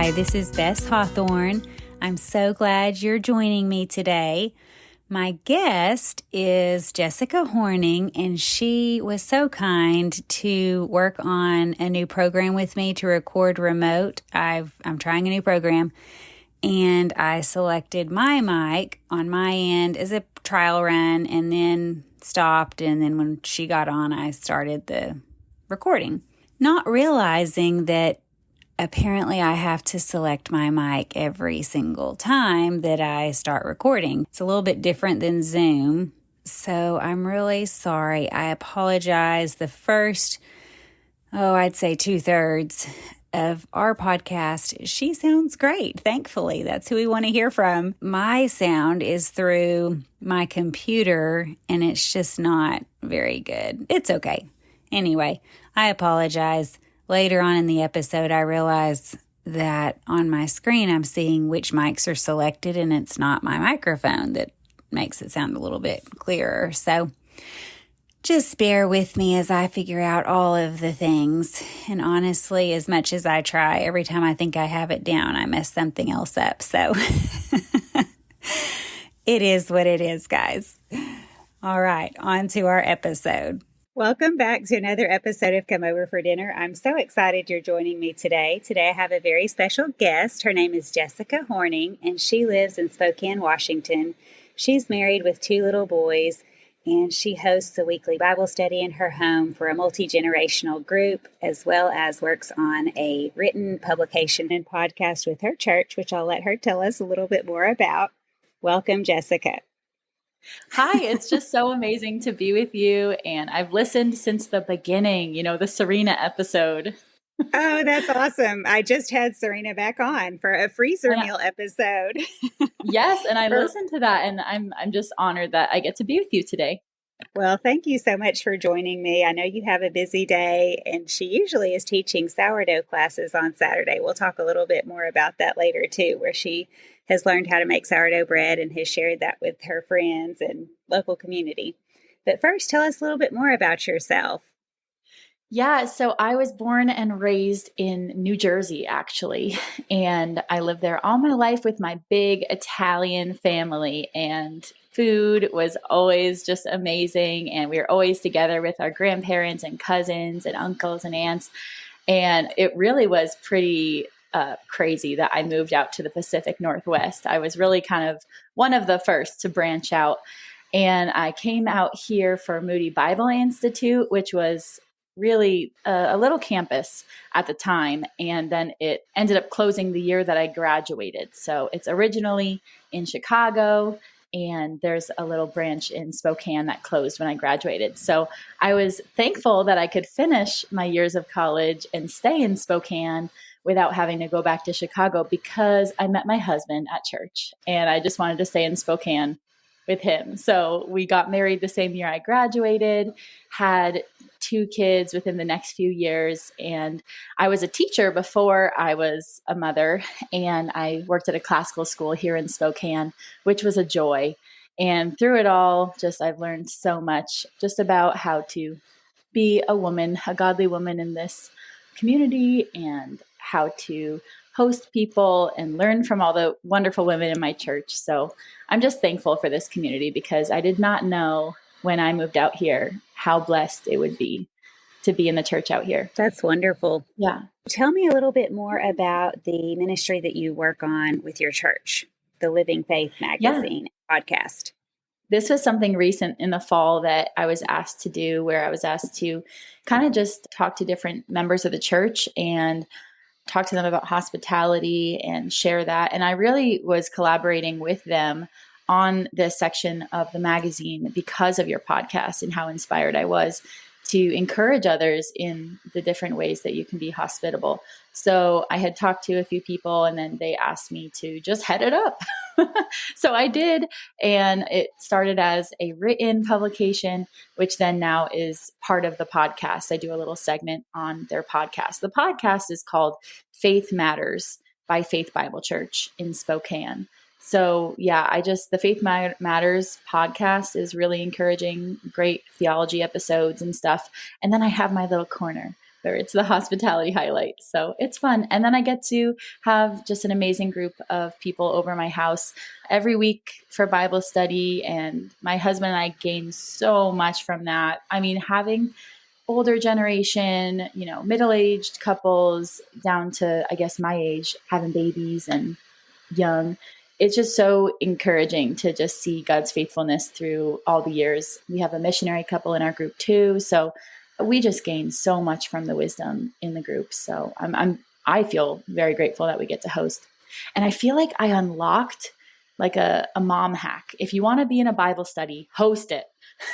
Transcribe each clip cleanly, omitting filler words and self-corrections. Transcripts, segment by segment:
Hi, this is Bess Hawthorne. I'm so glad you're joining me today. My guest is Jessica Horning, and she was so kind to work on a new program with me to record remote. I'm trying a new program, and I selected my mic on my end as a trial run and then stopped. And then when she got on, I started the recording, not realizing that apparently I have to select my mic every single time that I start recording. It's a little bit different than Zoom, so I'm really sorry. I apologize. The first, I'd say 2/3 of our podcast, she sounds great. Thankfully, that's who we want to hear from. My sound is through my computer, and it's just not very good. It's okay. Anyway, I apologize. Later on in the episode, I realized that on my screen, I'm seeing which mics are selected, and it's not my microphone that makes it sound a little bit clearer. So just bear with me as I figure out all of the things. And honestly, as much as I try, every time I think I have it down, I mess something else up. So it is what it is, guys. All right, on to our episode. Welcome back to another episode of Come Over for Dinner. I'm so excited you're joining me today. Today I have a very special guest. Her name is Jessica Horning, and she lives in Spokane, Washington. She's married with 2 little boys, and she hosts a weekly Bible study in her home for a multi-generational group, as well as works on a written publication and podcast with her church, which I'll let her tell us a little bit more about. Welcome, Jessica. Hi, it's just so amazing to be with you. And I've listened since the beginning, the Serena episode. Oh, that's awesome. I just had Serena back on for a freezer meal episode. Yes, and I listened to that, and I'm just honored that I get to be with you today. Well, thank you so much for joining me. I know you have a busy day, and she usually is teaching sourdough classes on Saturday. We'll talk a little bit more about that later, too, where she has learned how to make sourdough bread and has shared that with her friends and local community. But first, tell us a little bit more about yourself. Yeah, so I was born and raised in New Jersey, actually, and I lived there all my life with my big Italian family, and food was always just amazing, and we were always together with our grandparents and cousins and uncles and aunts, and it really was pretty crazy that I moved out to the Pacific Northwest. I was really kind of one of the first to branch out, and I came out here for Moody Bible Institute, which was really a little campus at the time. And then it ended up closing the year that I graduated. So it's originally in Chicago, and there's a little branch in Spokane that closed when I graduated. So I was thankful that I could finish my years of college and stay in Spokane without having to go back to Chicago, because I met my husband at church and I just wanted to stay in Spokane with him. So we got married the same year I graduated, had 2 kids within the next few years. And I was a teacher before I was a mother, and I worked at a classical school here in Spokane, which was a joy. And through it all, I've learned so much just about how to be a woman, a godly woman in this community, and how to host people and learn from all the wonderful women in my church. So I'm just thankful for this community, because I did not know when I moved out here how blessed it would be to be in the church out here. That's wonderful. Yeah. Tell me a little bit more about the ministry that you work on with your church, the Living Faith magazine podcast. This was something recent in the fall that I was asked to do, where I was asked to kind of just talk to different members of the church and talk to them about hospitality and share that. And I really was collaborating with them on this section of the magazine because of your podcast and how inspired I was to encourage others in the different ways that you can be hospitable. So I had talked to a few people, and then they asked me to just head it up. So I did, and it started as a written publication, which then now is part of the podcast. I do a little segment on their podcast. The podcast is called Faith Matters by Faith Bible Church in Spokane. So yeah, the Faith Matters podcast is really encouraging, great theology episodes and stuff. And then I have my little corner or it's the hospitality highlight. So it's fun. And then I get to have just an amazing group of people over my house every week for Bible study. And my husband and I gain so much from that. I mean, having older generation, middle-aged couples down to, I guess, my age, having babies and young. It's just so encouraging to just see God's faithfulness through all the years. We have a missionary couple in our group too. So we just gain so much from the wisdom in the group. So I feel very grateful that we get to host. And I feel like I unlocked like a mom hack. If you want to be in a Bible study, host it.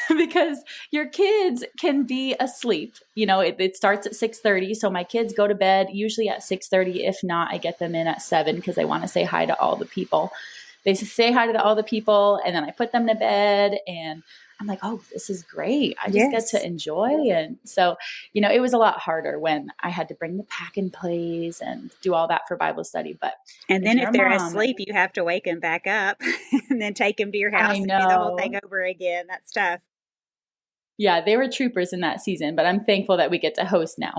Because your kids can be asleep. It starts at 6:30. So my kids go to bed usually at 6:30. If not, I get them in at 7 because they want to say hi to all the people. They say hi to all the people, and then I put them to bed, and I'm like, oh, this is great. I just get to enjoy. And so, it was a lot harder when I had to bring the pack and plays and do all that for Bible study. But and then if they're asleep, you have to wake them back up and then take them to your house and do the whole thing over again. That's tough. Yeah, they were troopers in that season, but I'm thankful that we get to host now.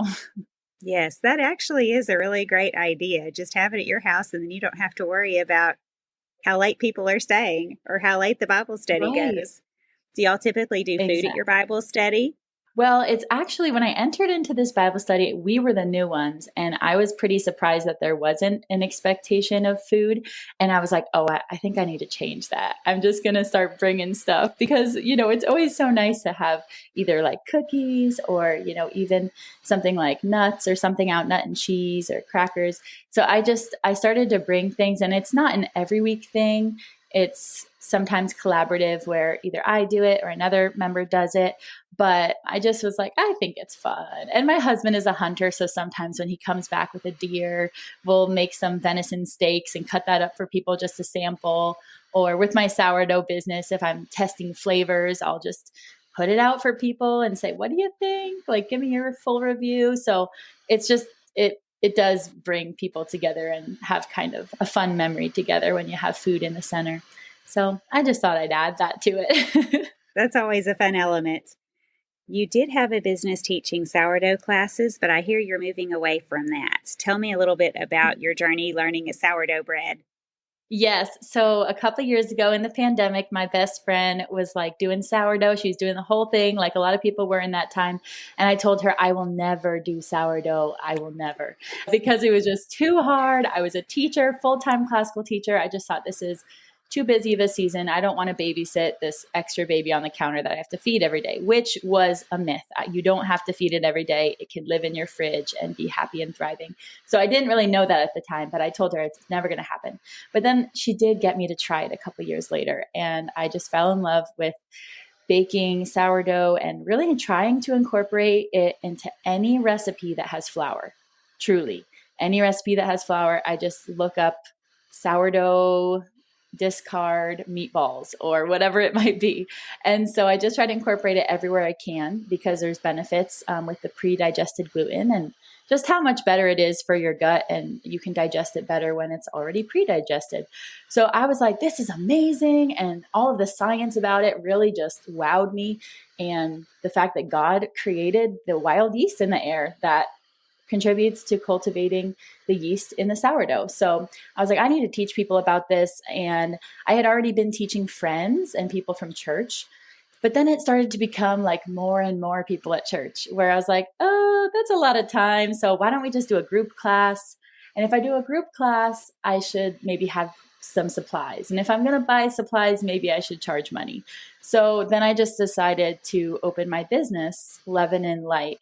Yes, that actually is a really great idea. Just have it at your house, and then you don't have to worry about how late people are staying or how late the Bible study goes. Do y'all typically do food at your Bible study? Well, it's actually when I entered into this Bible study, we were the new ones. And I was pretty surprised that there wasn't an expectation of food. And I was like, oh, I think I need to change that. I'm just going to start bringing stuff because, it's always so nice to have either like cookies or, even something like nuts or something out, nut and cheese or crackers. So I started to bring things, and it's not an every week thing. It's sometimes collaborative where either I do it or another member does it. But I just was like, I think it's fun. And my husband is a hunter. So sometimes when he comes back with a deer, we'll make some venison steaks and cut that up for people just to sample. Or with my sourdough business, if I'm testing flavors, I'll just put it out for people and say, what do you think? Like, give me your full review. So it's just, it does bring people together and have kind of a fun memory together when you have food in the center. So I just thought I'd add that to it. That's always a fun element. You did have a business teaching sourdough classes, but I hear you're moving away from that. Tell me a little bit about your journey learning a sourdough bread. Yes. So a couple of years ago in the pandemic, my best friend was like doing sourdough. She was doing the whole thing like a lot of people were in that time. And I told her, I will never do sourdough. I will never, because it was just too hard. I was a teacher, full-time classical teacher. I just thought this is too busy of a season. I don't want to babysit this extra baby on the counter that I have to feed every day, which was a myth. You don't have to feed it every day. It can live in your fridge and be happy and thriving. So I didn't really know that at the time, but I told her it's never going to happen. But then she did get me to try it a couple of years later. And I just fell in love with baking sourdough and really trying to incorporate it into any recipe that has flour. Truly, any recipe that has flour. I just look up sourdough discard meatballs or whatever it might be. And so I just try to incorporate it everywhere I can because there's benefits with the pre-digested gluten and just how much better it is for your gut, and you can digest it better when it's already pre-digested. So I was like, this is amazing. And all of the science about it really just wowed me. And the fact that God created the wild yeast in the air that contributes to cultivating the yeast in the sourdough. So I was like, I need to teach people about this. And I had already been teaching friends and people from church, but then it started to become like more and more people at church where I was like, oh, that's a lot of time. So why don't we just do a group class? And if I do a group class, I should maybe have some supplies. And if I'm going to buy supplies, maybe I should charge money. So then I just decided to open my business, Leaven and Light.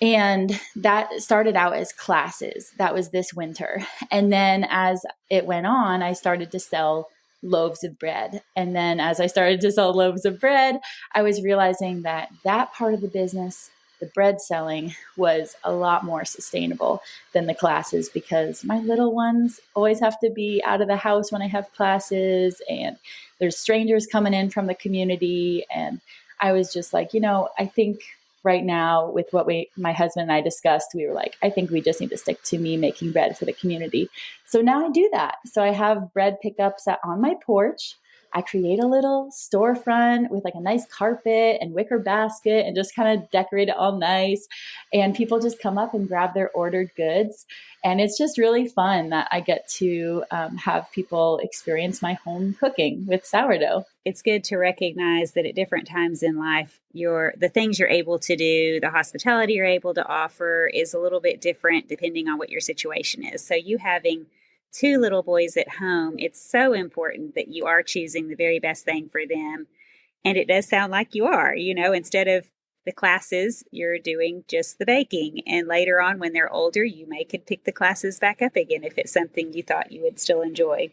And that started out as classes. That was this winter. And then as it went on, I started to sell loaves of bread. And then as I started to sell loaves of bread, I was realizing that that part of the business, the bread selling, was a lot more sustainable than the classes because my little ones always have to be out of the house when I have classes, and there's strangers coming in from the community. And I was just like, I think right now with what my husband and I discussed, we were like, I think we just need to stick to me making bread for the community. So now I do that. So I have bread pickups on my porch. I create a little storefront with like a nice carpet and wicker basket and just kind of decorate it all nice. And people just come up and grab their ordered goods. And it's just really fun that I get to have people experience my home cooking with sourdough. It's good to recognize that at different times in life, the things you're able to do, the hospitality you're able to offer is a little bit different depending on what your situation is. So you having two little boys at home, it's so important that you are choosing the very best thing for them. And it does sound like you are, instead of the classes, you're doing just the baking. And later on, when they're older, you could pick the classes back up again if it's something you thought you would still enjoy.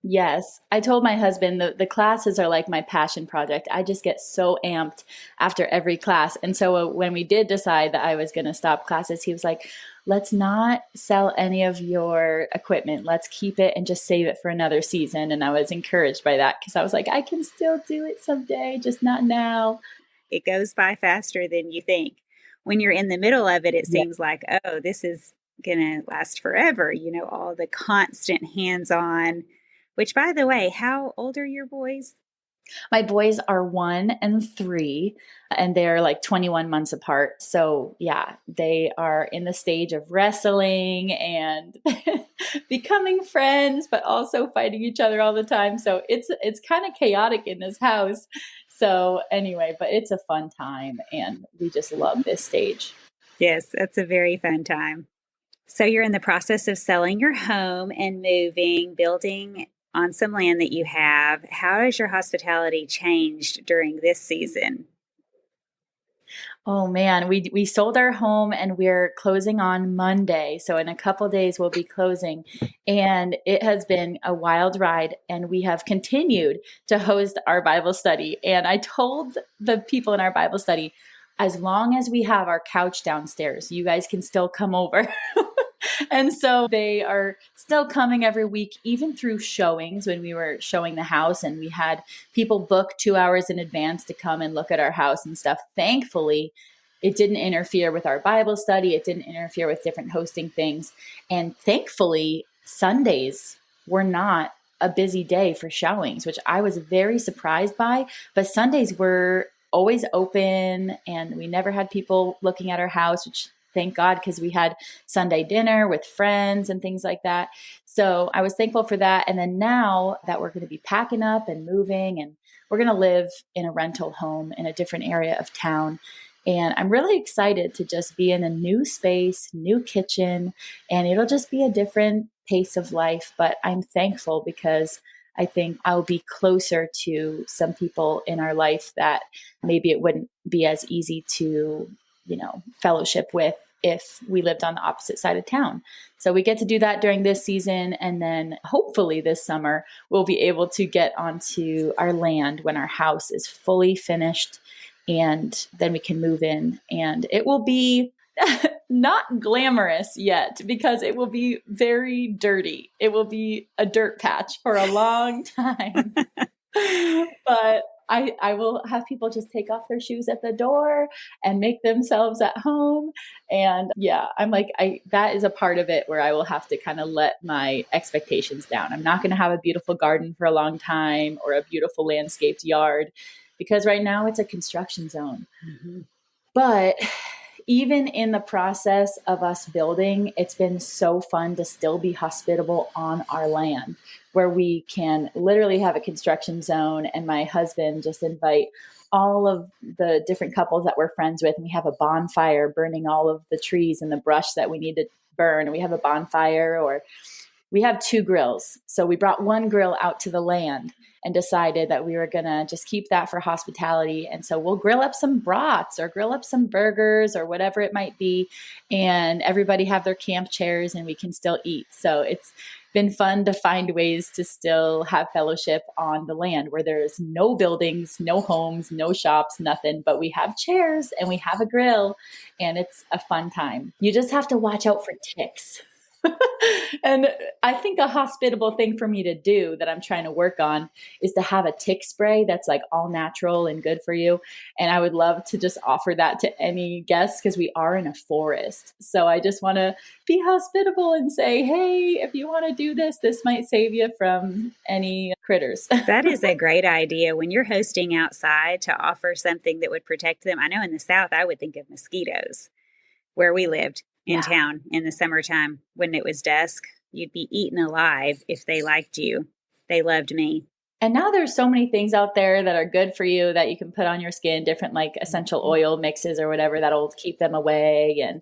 Yes. I told my husband the classes are like my passion project. I just get so amped after every class. And so when we did decide that I was going to stop classes, he was like, let's not sell any of your equipment. Let's keep it and just save it for another season. And I was encouraged by that because I was like, I can still do it someday, just not now. It goes by faster than you think. When you're in the middle of it, it seems like, oh, this is going to last forever. All the constant hands-on. Which, by the way, how old are your boys? My boys are 1 and 3, and they're like 21 months apart. So yeah, they are in the stage of wrestling and becoming friends, but also fighting each other all the time. So it's kind of chaotic in this house. So anyway, but it's a fun time, and we just love this stage. Yes, that's a very fun time. So you're in the process of selling your home and moving, building on some land that you have. How has your hospitality changed during this season? Oh man, we sold our home and we're closing on Monday. So in a couple days we'll be closing, and it has been a wild ride, and we have continued to host our Bible study. And I told the people in our Bible study, as long as we have our couch downstairs, you guys can still come over. And so they are still coming every week, even through showings when we were showing the house and we had people book 2 hours in advance to come and look at our house and stuff. Thankfully, it didn't interfere with our Bible study. It didn't interfere with different hosting things. And thankfully, Sundays were not a busy day for showings, which I was very surprised by. But Sundays were always open and we never had people looking at our house, which thank God, because we had Sunday dinner with friends and things like that. So I was thankful for that. And then now that we're going to be packing up and moving, and we're going to live in a rental home in a different area of town. And I'm really excited to just be in a new space, new kitchen, and it'll just be a different pace of life. But I'm thankful because I think I'll be closer to some people in our life that maybe it wouldn't be as easy to, fellowship with if we lived on the opposite side of town. So we get to do that during this season. And then hopefully this summer, we'll be able to get onto our land when our house is fully finished. And then we can move in, and it will be not glamorous yet because it will be very dirty. It will be a dirt patch for a long time. But I will have people just take off their shoes at the door and make themselves at home. And yeah, I'm like, that is a part of it where I will have to kind of let my expectations down. I'm not going to have a beautiful garden for a long time or a beautiful landscaped yard because right now it's a construction zone. Mm-hmm. But even in the process of us building, it's been so fun to still be hospitable on our land where we can literally have a construction zone, and my husband just invite all of the different couples that we're friends with, and we have a bonfire burning all of the trees and the brush that we need to burn. We have a bonfire, or we have 2 grills. So we brought 1 grill out to the land and decided that we were going to just keep that for hospitality. And so we'll grill up some brats or grill up some burgers or whatever it might be. And everybody have their camp chairs and we can still eat. So it's been fun to find ways to still have fellowship on the land where there's no buildings, no homes, no shops, nothing, but we have chairs and we have a grill and it's a fun time. You just have to watch out for ticks. And I think a hospitable thing for me to do that I'm trying to work on is to have a tick spray that's like all natural and good for you. And I would love to just offer that to any guests because we are in a forest. So I just want to be hospitable and say, hey, if you want to do this, this might save you from any critters. That is a great idea when you're hosting outside to offer something that would protect them. I know in the South, I would think of mosquitoes where we lived in Yeah. town in the summertime when it was dusk. You'd be eaten alive if they liked you. They loved me. And now there's so many things out there that are good for you that you can put on your skin, different like essential oil mixes or whatever that'll keep them away. And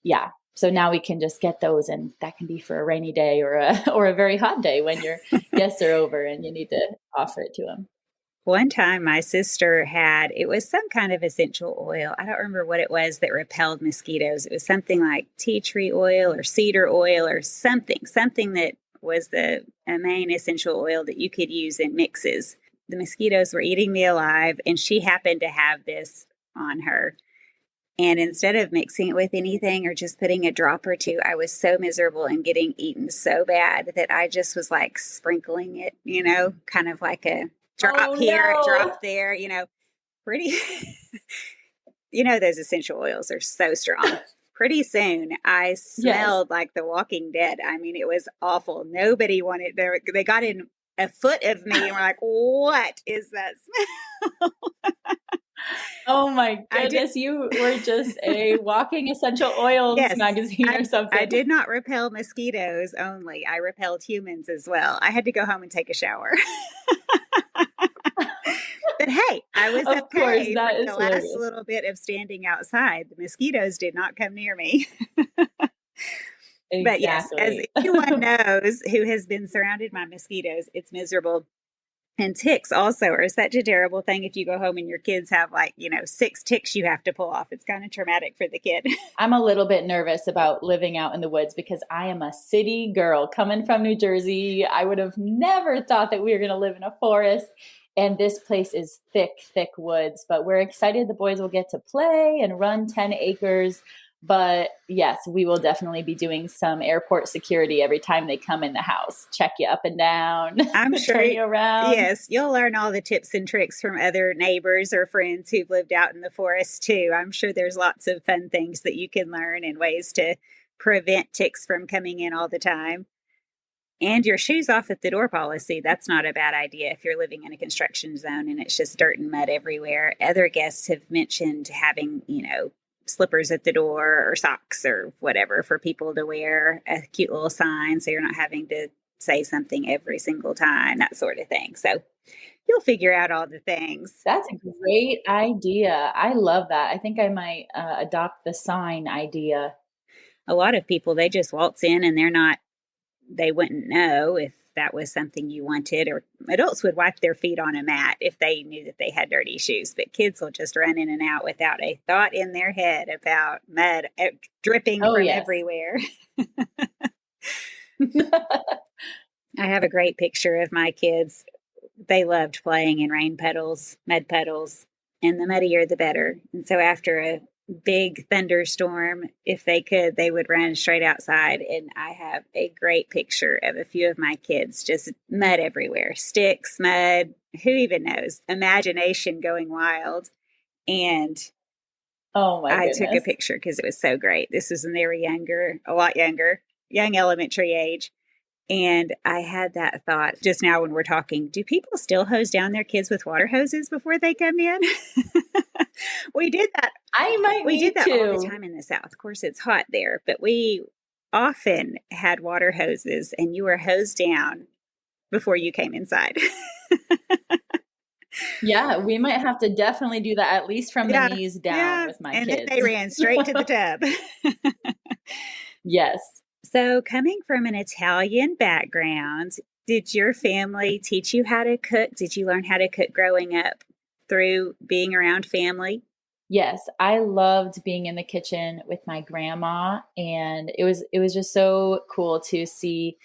yeah, so now we can just get those, and that can be for a rainy day or a very hot day when your guests are over and you need to offer it to them. One time my sister had, it was some kind of essential oil. I don't remember what it was that repelled mosquitoes. It was something like tea tree oil or cedar oil or something that was the main essential oil that you could use in mixes. The mosquitoes were eating me alive, and she happened to have this on her. And instead of mixing it with anything or just putting a drop or two, I was so miserable and getting eaten so bad that I just was like sprinkling it, kind of like a drop here, no. drop there, pretty, those essential oils are so strong. Pretty soon I smelled like The Walking Dead. I mean, it was awful. Nobody wanted, they got in a foot of me and were like, what is that smell? Oh my goodness, you were just a walking essential oils magazine or something. I did not repel mosquitoes only. I repelled humans as well. I had to go home and take a shower. But hey, I was of course, that for is the hilarious. last little bit of standing outside. The mosquitoes did not come near me. Exactly. But yes, as anyone knows who has been surrounded by mosquitoes, it's miserable. And ticks also are such a terrible thing. If you go home and your kids have 6 ticks you have to pull off, it's kind of traumatic for the kid. I'm a little bit nervous about living out in the woods because I am a city girl coming from New Jersey. I would have never thought that we were going to live in a forest. And this place is thick, thick woods. But we're excited the boys will get to play and run 10 acres. But yes, we will definitely be doing some airport security every time they come in the house. Check you up and down. I'm sure. Turn you around. Yes, you'll learn all the tips and tricks from other neighbors or friends who've lived out in the forest too. I'm sure there's lots of fun things that you can learn and ways to prevent ticks from coming in all the time. And your shoes off at the door policy, that's not a bad idea if you're living in a construction zone and it's just dirt and mud everywhere. Other guests have mentioned having, slippers at the door or socks or whatever for people to wear, a cute little sign so you're not having to say something every single time, that sort of thing. So you'll figure out all the things. That's a great idea. I love that. I think I might adopt the sign idea. A lot of people, they just waltz in and they wouldn't know if that was something you wanted, or adults would wipe their feet on a mat if they knew that they had dirty shoes, but kids will just run in and out without a thought in their head about mud dripping from everywhere. I have a great picture of my kids. They loved playing in rain puddles, mud puddles, and the muddier the better. And so after a big thunderstorm, if they could, they would run straight outside. And I have a great picture of a few of my kids, just mud everywhere, sticks, mud, who even knows, imagination going wild. And oh my goodness, I took a picture because it was so great. This was when they were younger, a lot younger, young elementary age. And I had that thought just now when we're talking, do people still hose down their kids with water hoses before they come in? We did that. We did that all the time in the South. Of course, it's hot there, but we often had water hoses and you were hosed down before you came inside. Yeah, we might have to definitely do that, at least from the knees down with my kids. And then they ran straight to the tub. Yes. So coming from an Italian background, did your family teach you how to cook? Did you learn how to cook growing up through being around family? Yes, I loved being in the kitchen with my grandma, and it was just so cool to see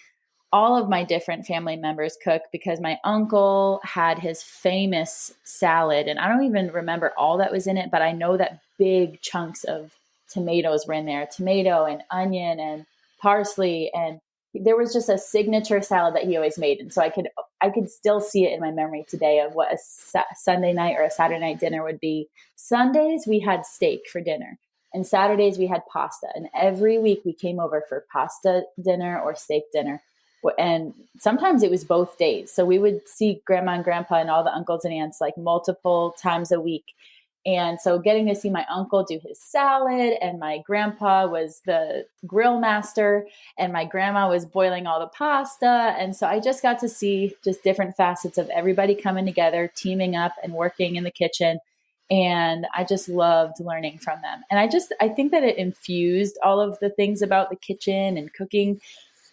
all of my different family members cook, because my uncle had his famous salad, and I don't even remember all that was in it, but I know that big chunks of tomatoes were in there, tomato and onion and parsley, and there was just a signature salad that he always made. And so I could still see it in my memory today of what a Sunday night or a Saturday night dinner would be. Sundays we had steak for dinner, and Saturdays we had pasta. And every week we came over for pasta dinner or steak dinner. And sometimes it was both days. So we would see grandma and grandpa and all the uncles and aunts like multiple times a week. And so getting to see my uncle do his salad, and my grandpa was the grill master, and my grandma was boiling all the pasta. And so I just got to see just different facets of everybody coming together, teaming up and working in the kitchen. And I just loved learning from them. And I think that it infused all of the things about the kitchen and cooking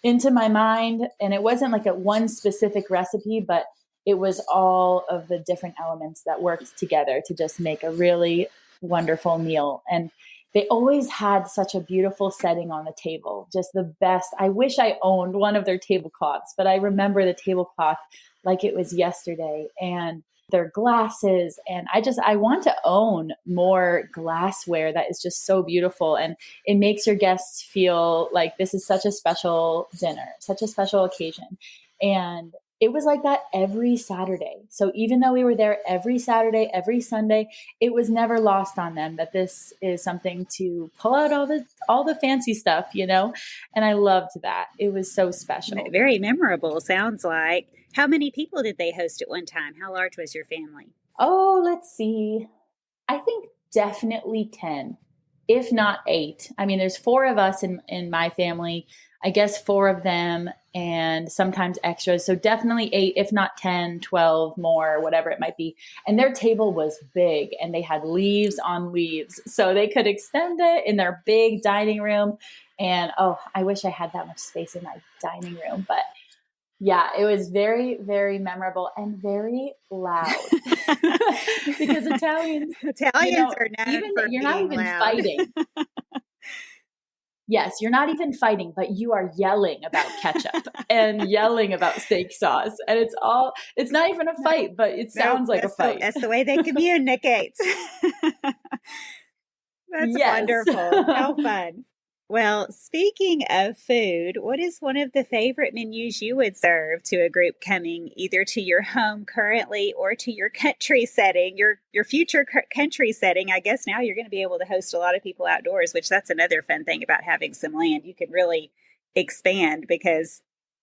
into my mind. And it wasn't like a one specific recipe, but it was all of the different elements that worked together to just make a really wonderful meal. And they always had such a beautiful setting on the table, just the best. I wish I owned one of their tablecloths, but I remember the tablecloth like it was yesterday, and their glasses. And I want to own more glassware that is just so beautiful. And it makes your guests feel like this is such a special dinner, such a special occasion. And it was like that every Saturday. So even though we were there every Saturday, every Sunday, it was never lost on them that this is something to pull out all the fancy stuff, And I loved that. It was so special. Very memorable, sounds like. How many people did they host at one time? How large was your family? Oh, let's see. I think definitely 10, if not 8. I mean, there's 4 of us in my family. I guess 4 of them and sometimes extras. So definitely 8, if not 10, 12 more, whatever it might be. And their table was big, and they had leaves on leaves. So they could extend it in their big dining room. And I wish I had that much space in my dining room. But yeah, it was very, very memorable and very loud. Because Italians are known for you're not even loud. Fighting. Yes, you're not even fighting, but you are yelling about ketchup and yelling about steak sauce. And it's not even a fight, but it sounds like a fight. That's the way they communicate. That's wonderful. How fun. Well, speaking of food, what is one of the favorite menus you would serve to a group coming either to your home currently or to your country setting, your future country setting? I guess now you're going to be able to host a lot of people outdoors, which that's another fun thing about having some land. You can really expand because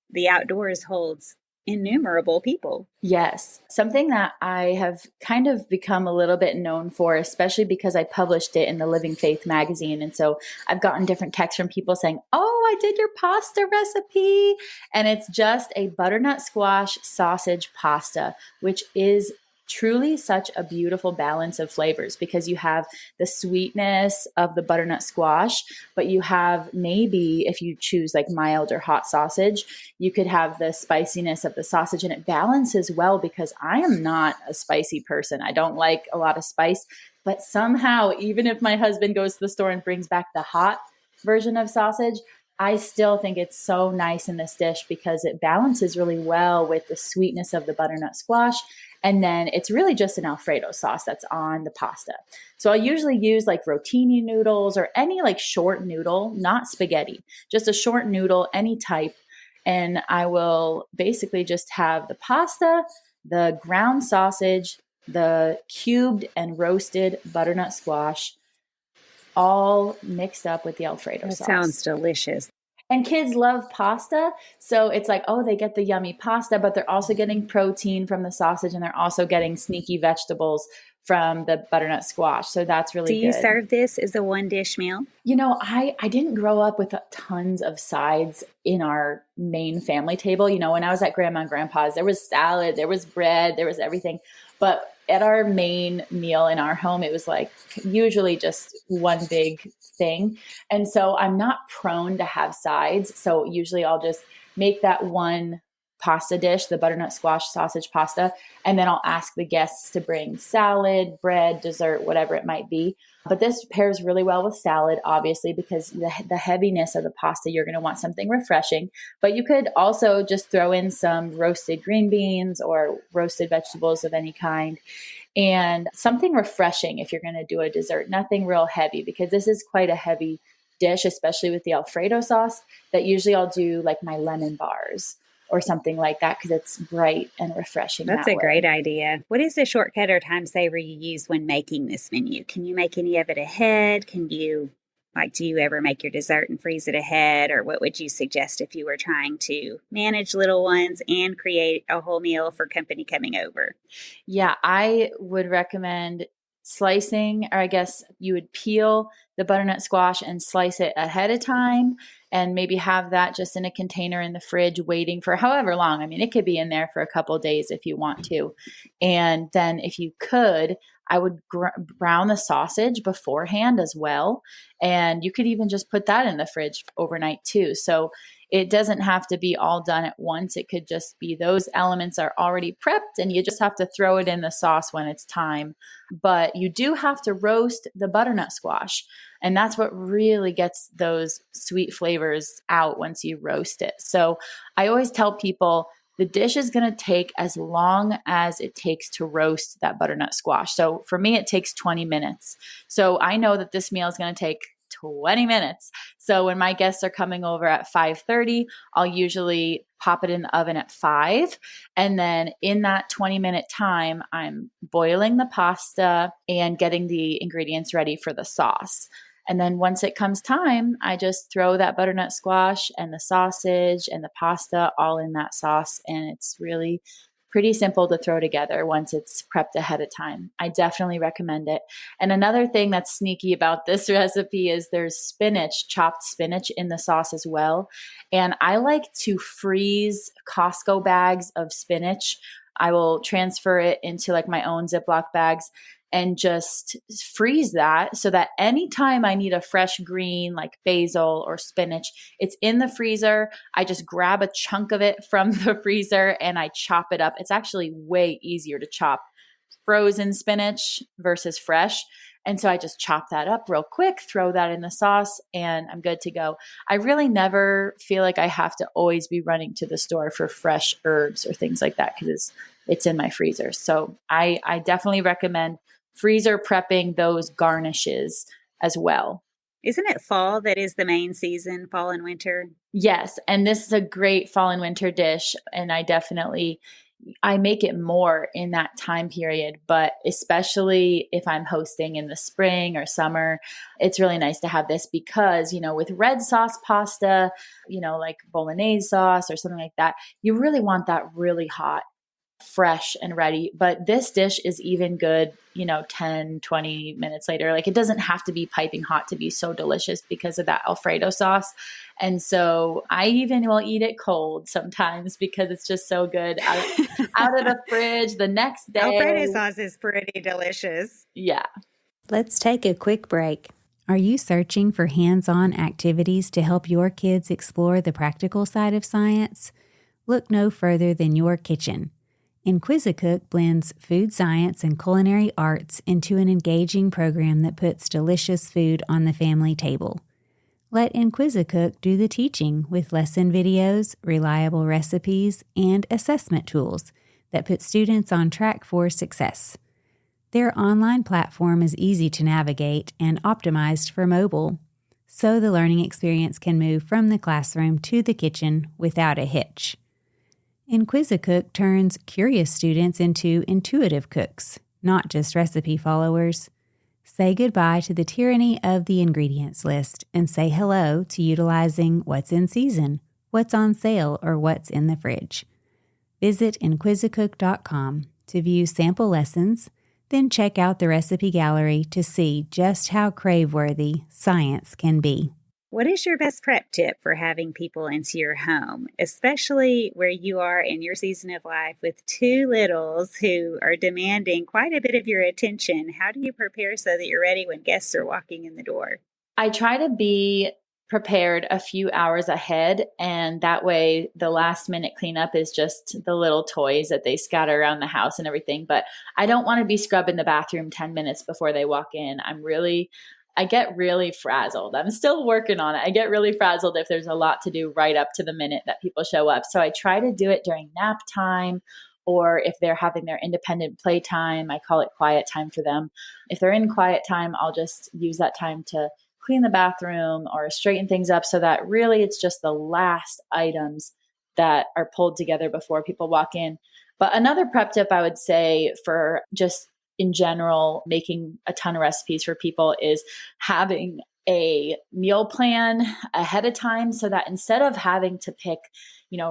the outdoors holds innumerable people. Yes. Something that I have kind of become a little bit known for, especially because I published it in the Living Faith magazine. And so I've gotten different texts from people saying, "Oh, I did your pasta recipe." And it's just a butternut squash sausage pasta, which is truly such a beautiful balance of flavors because you have the sweetness of the butternut squash, but you have maybe, if you choose like mild or hot sausage, you could have the spiciness of the sausage, and it balances well because I am not a spicy person. I don't like a lot of spice, but somehow, even if my husband goes to the store and brings back the hot version of sausage, I still think it's so nice in this dish because it balances really well with the sweetness of the butternut squash. And then it's really just an Alfredo sauce that's on the pasta. So I'll usually use like rotini noodles or any like short noodle, not spaghetti, just a short noodle, any type. And I will basically just have the pasta, the ground sausage, the cubed and roasted butternut squash, all mixed up with the Alfredo sauce. Sounds delicious. And kids love pasta. So it's like, they get the yummy pasta, but they're also getting protein from the sausage, and they're also getting sneaky vegetables from the butternut squash. So that's really good. Do you serve this as a one-dish meal? I didn't grow up with tons of sides in our main family table. When I was at Grandma and Grandpa's, there was salad, there was bread, there was everything. But at our main meal in our home, it was like usually just one big thing. And so I'm not prone to have sides. So usually I'll just make that one pasta dish, the butternut squash sausage pasta, and then I'll ask the guests to bring salad, bread, dessert, whatever it might be. But this pairs really well with salad, obviously, because the heaviness of the pasta, you're going to want something refreshing. But you could also just throw in some roasted green beans or roasted vegetables of any kind, and something refreshing if you're going to do a dessert. Nothing real heavy, because this is quite a heavy dish, especially with the Alfredo sauce, that usually I'll do like my lemon bars or something like that because it's bright and refreshing That's that a way. great idea. What is the shortcut or time saver you use when making this menu? Can you make any of it ahead? Do you ever make your dessert and freeze it ahead? Or what would you suggest if you were trying to manage little ones and create a whole meal for company coming over? Yeah, I would recommend slicing, or I guess you would peel the butternut squash and slice it ahead of time and maybe have that just in a container in the fridge waiting for however long. I mean, it could be in there for a couple of days if you want to. And then if you could, I would brown the sausage beforehand as well. And you could even just put that in the fridge overnight too. So it doesn't have to be all done at once. It could just be those elements are already prepped and you just have to throw it in the sauce when it's time. But you do have to roast the butternut squash. And that's what really gets those sweet flavors out once you roast it. So I always tell people the dish is going to take as long as it takes to roast that butternut squash. So for me, it takes 20 minutes. So I know that this meal is going to take 20 minutes. So when my guests are coming over at 5:30, I'll usually pop it in the oven at 5. And then in that 20-minute time, I'm boiling the pasta and getting the ingredients ready for the sauce. And then once it comes time, I just throw that butternut squash and the sausage and the pasta all in that sauce. And it's really pretty simple to throw together once it's prepped ahead of time. I definitely recommend it. And another thing that's sneaky about this recipe is there's spinach, chopped spinach in the sauce as well. And I like to freeze Costco bags of spinach. I will transfer it into like my own Ziploc bags and just freeze that so that anytime I need a fresh green like basil or spinach, it's in the freezer. I just grab a chunk of it from the freezer and I chop it up. It's actually way easier to chop frozen spinach versus fresh. And so I just chop that up real quick, throw that in the sauce, and I'm good to go. I really never feel like I have to always be running to the store for fresh herbs or things like that because it's in my freezer. So I definitely recommend freezer prepping those garnishes as well. Isn't it fall that is the main season, fall and winter? Yes, and this is a great fall and winter dish, and I make it more in that time period, but especially if I'm hosting in the spring or summer, it's really nice to have this because, with red sauce pasta, like bolognese sauce or something like that, you really want that really hot, fresh and ready. But this dish is even good, 10, 20 minutes later. Like it doesn't have to be piping hot to be so delicious because of that Alfredo sauce. And so I even will eat it cold sometimes because it's just so good out of the fridge the next day. Alfredo sauce is pretty delicious. Yeah. Let's take a quick break. Are you searching for hands-on activities to help your kids explore the practical side of science? Look no further than your kitchen. Inquisicook blends food science and culinary arts into an engaging program that puts delicious food on the family table. Let Inquisicook do the teaching with lesson videos, reliable recipes, and assessment tools that put students on track for success. Their online platform is easy to navigate and optimized for mobile, so the learning experience can move from the classroom to the kitchen without a hitch. Inquisicook turns curious students into intuitive cooks, not just recipe followers. Say goodbye to the tyranny of the ingredients list and say hello to utilizing what's in season, what's on sale, or what's in the fridge. Visit inquisicook.com to view sample lessons, then check out the recipe gallery to see just how crave-worthy science can be. What is your best prep tip for having people into your home, especially where you are in your season of life with two littles who are demanding quite a bit of your attention? How do you prepare so that you're ready when guests are walking in the door? I try to be prepared a few hours ahead, and that way the last minute cleanup is just the little toys that they scatter around the house and everything. But I don't want to be scrubbing the bathroom 10 minutes before they walk in. I get really frazzled. I'm still working on it. I get really frazzled if there's a lot to do right up to the minute that people show up. So I try to do it during nap time, or if they're having their independent play time, I call it quiet time for them. If they're in quiet time, I'll just use that time to clean the bathroom or straighten things up, so that really it's just the last items that are pulled together before people walk in. But another prep tip I would say for just in general making a ton of recipes for people is having a meal plan ahead of time, so that instead of having to pick,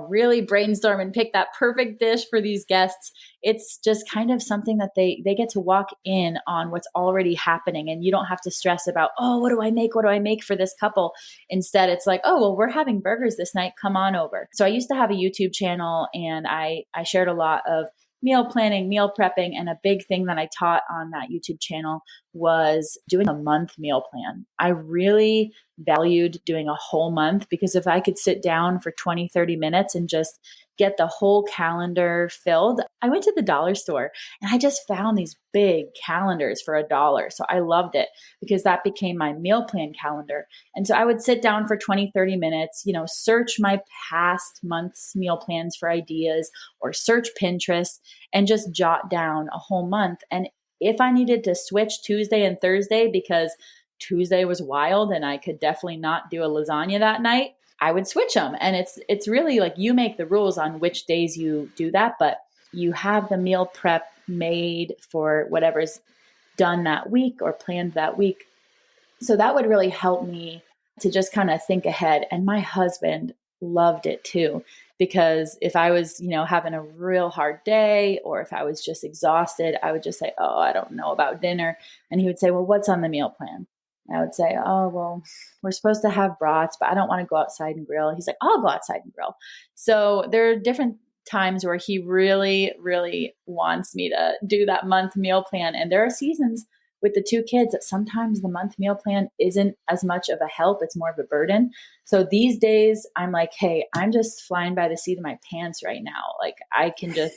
really brainstorm and pick that perfect dish for these guests, it's just kind of something that they get to walk in on what's already happening, and you don't have to stress about, oh, what do I make? What do I make for this couple? Instead, it's like, oh, well, we're having burgers this night. Come on over. So I used to have a YouTube channel, and I shared a lot of meal planning, meal prepping, and a big thing that I taught on that YouTube channel was doing a month meal plan. I really valued doing a whole month, because if I could sit down for 20, 30 minutes and just get the whole calendar filled. I went to the dollar store and I just found these big calendars for $1. So I loved it because that became my meal plan calendar. And so I would sit down for 20, 30 minutes, search my past month's meal plans for ideas, or search Pinterest and just jot down a whole month. And if I needed to switch Tuesday and Thursday because Tuesday was wild and I could definitely not do a lasagna that night, I would switch them. And it's really like you make the rules on which days you do that, but you have the meal prep made for whatever's done that week or planned that week. So that would really help me to just kind of think ahead. And my husband loved it too, because if I was, having a real hard day, or if I was just exhausted, I would just say, oh, I don't know about dinner. And he would say, well, what's on the meal plan? I would say, oh, well, we're supposed to have brats, but I don't want to go outside and grill. He's like, I'll go outside and grill. So there are different times where he really, really wants me to do that month meal plan. And there are seasons with the two kids that sometimes the month meal plan isn't as much of a help. It's more of a burden. So these days I'm like, hey, I'm just flying by the seat of my pants right now. Like I can just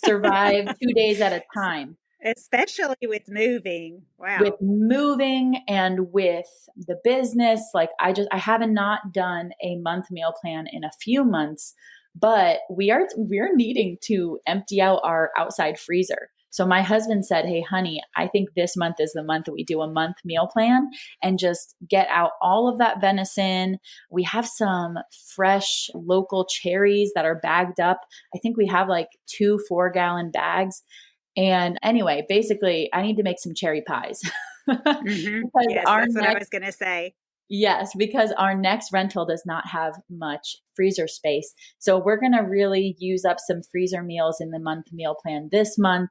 survive 2 days at a time. Especially with moving. Wow. With moving and with the business, like I haven't not done a month meal plan in a few months, but we're needing to empty out our outside freezer. So my husband said, hey, honey, I think this month is the month that we do a month meal plan and just get out all of that venison. We have some fresh local cherries that are bagged up. I think we have like 2 4-gallon bags. And anyway, basically, I need to make some cherry pies. Mm-hmm. Yes, that's what I was going to say. Yes, because our next rental does not have much freezer space. So we're going to really use up some freezer meals in the month meal plan this month.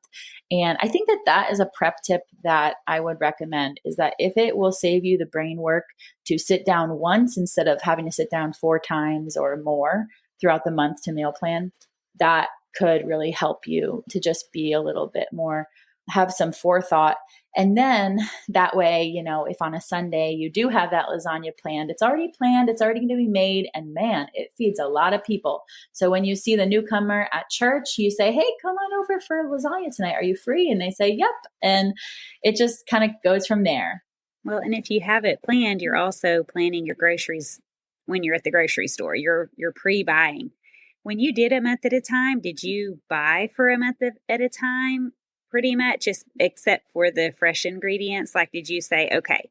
And I think that is a prep tip that I would recommend, is that if it will save you the brain work to sit down once instead of having to sit down 4 times or more throughout the month to meal plan, that could really help you to just be a little bit more, have some forethought. And then that way, if on a Sunday you do have that lasagna planned, it's already going to be made, and man, it feeds a lot of people. So when you see the newcomer at church, you say, hey, come on over for lasagna tonight. Are you free? And they say, yep. And it just kind of goes from there. Well, and if you have it planned, you're also planning your groceries when you're at the grocery store. You're pre-buying. When you did a month at a time, did you buy for a month at a time? Pretty much, except for the fresh ingredients? Like, did you say, okay,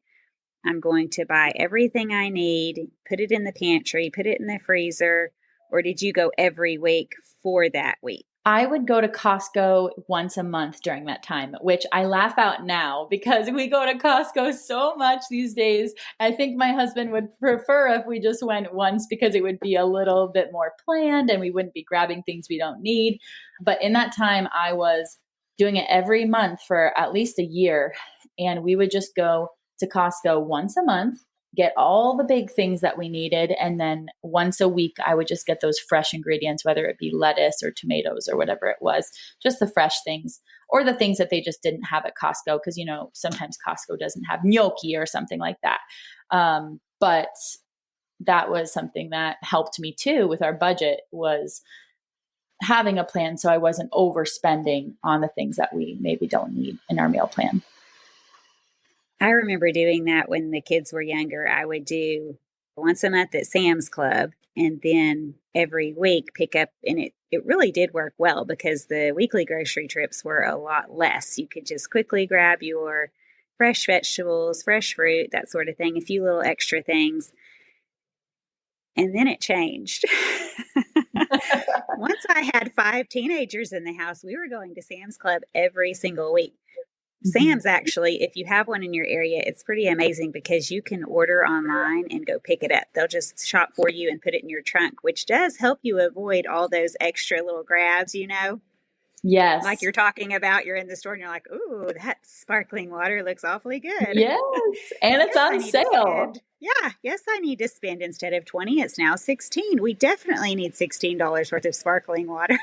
I'm going to buy everything I need, put it in the pantry, put it in the freezer, or did you go every week for that week? I would go to Costco once a month during that time, which I laugh out now because we go to Costco so much these days. I think my husband would prefer if we just went once, because it would be a little bit more planned and we wouldn't be grabbing things we don't need. But in that time, I was doing it every month for at least a year. And we would just go to Costco once a month, get all the big things that we needed. And then once a week, I would just get those fresh ingredients, whether it be lettuce or tomatoes or whatever it was, just the fresh things, or the things that they just didn't have at Costco. Because, sometimes Costco doesn't have gnocchi or something like that. But that was something that helped me too with our budget, was having a plan so I wasn't overspending on the things that we maybe don't need in our meal plan. I remember doing that when the kids were younger. I would do once a month at Sam's Club, and then every week pick up, and it really did work well because the weekly grocery trips were a lot less. You could just quickly grab your fresh vegetables, fresh fruit, that sort of thing, a few little extra things. And then it changed. Once I had 5 teenagers in the house, we were going to Sam's Club every single week. Mhm. Sam's actually, if you have one in your area, it's pretty amazing because you can order online and go pick it up. They'll just shop for you and put it in your trunk, which does help you avoid all those extra little grabs, like Yes. you're talking about. You're in the store and you're like, ooh, that sparkling water looks awfully good. Yes. And it's Yes, I on need to sale. spend. Yeah, yes, I need to spend instead of 20, it's now 16. We definitely need $16 worth of sparkling water.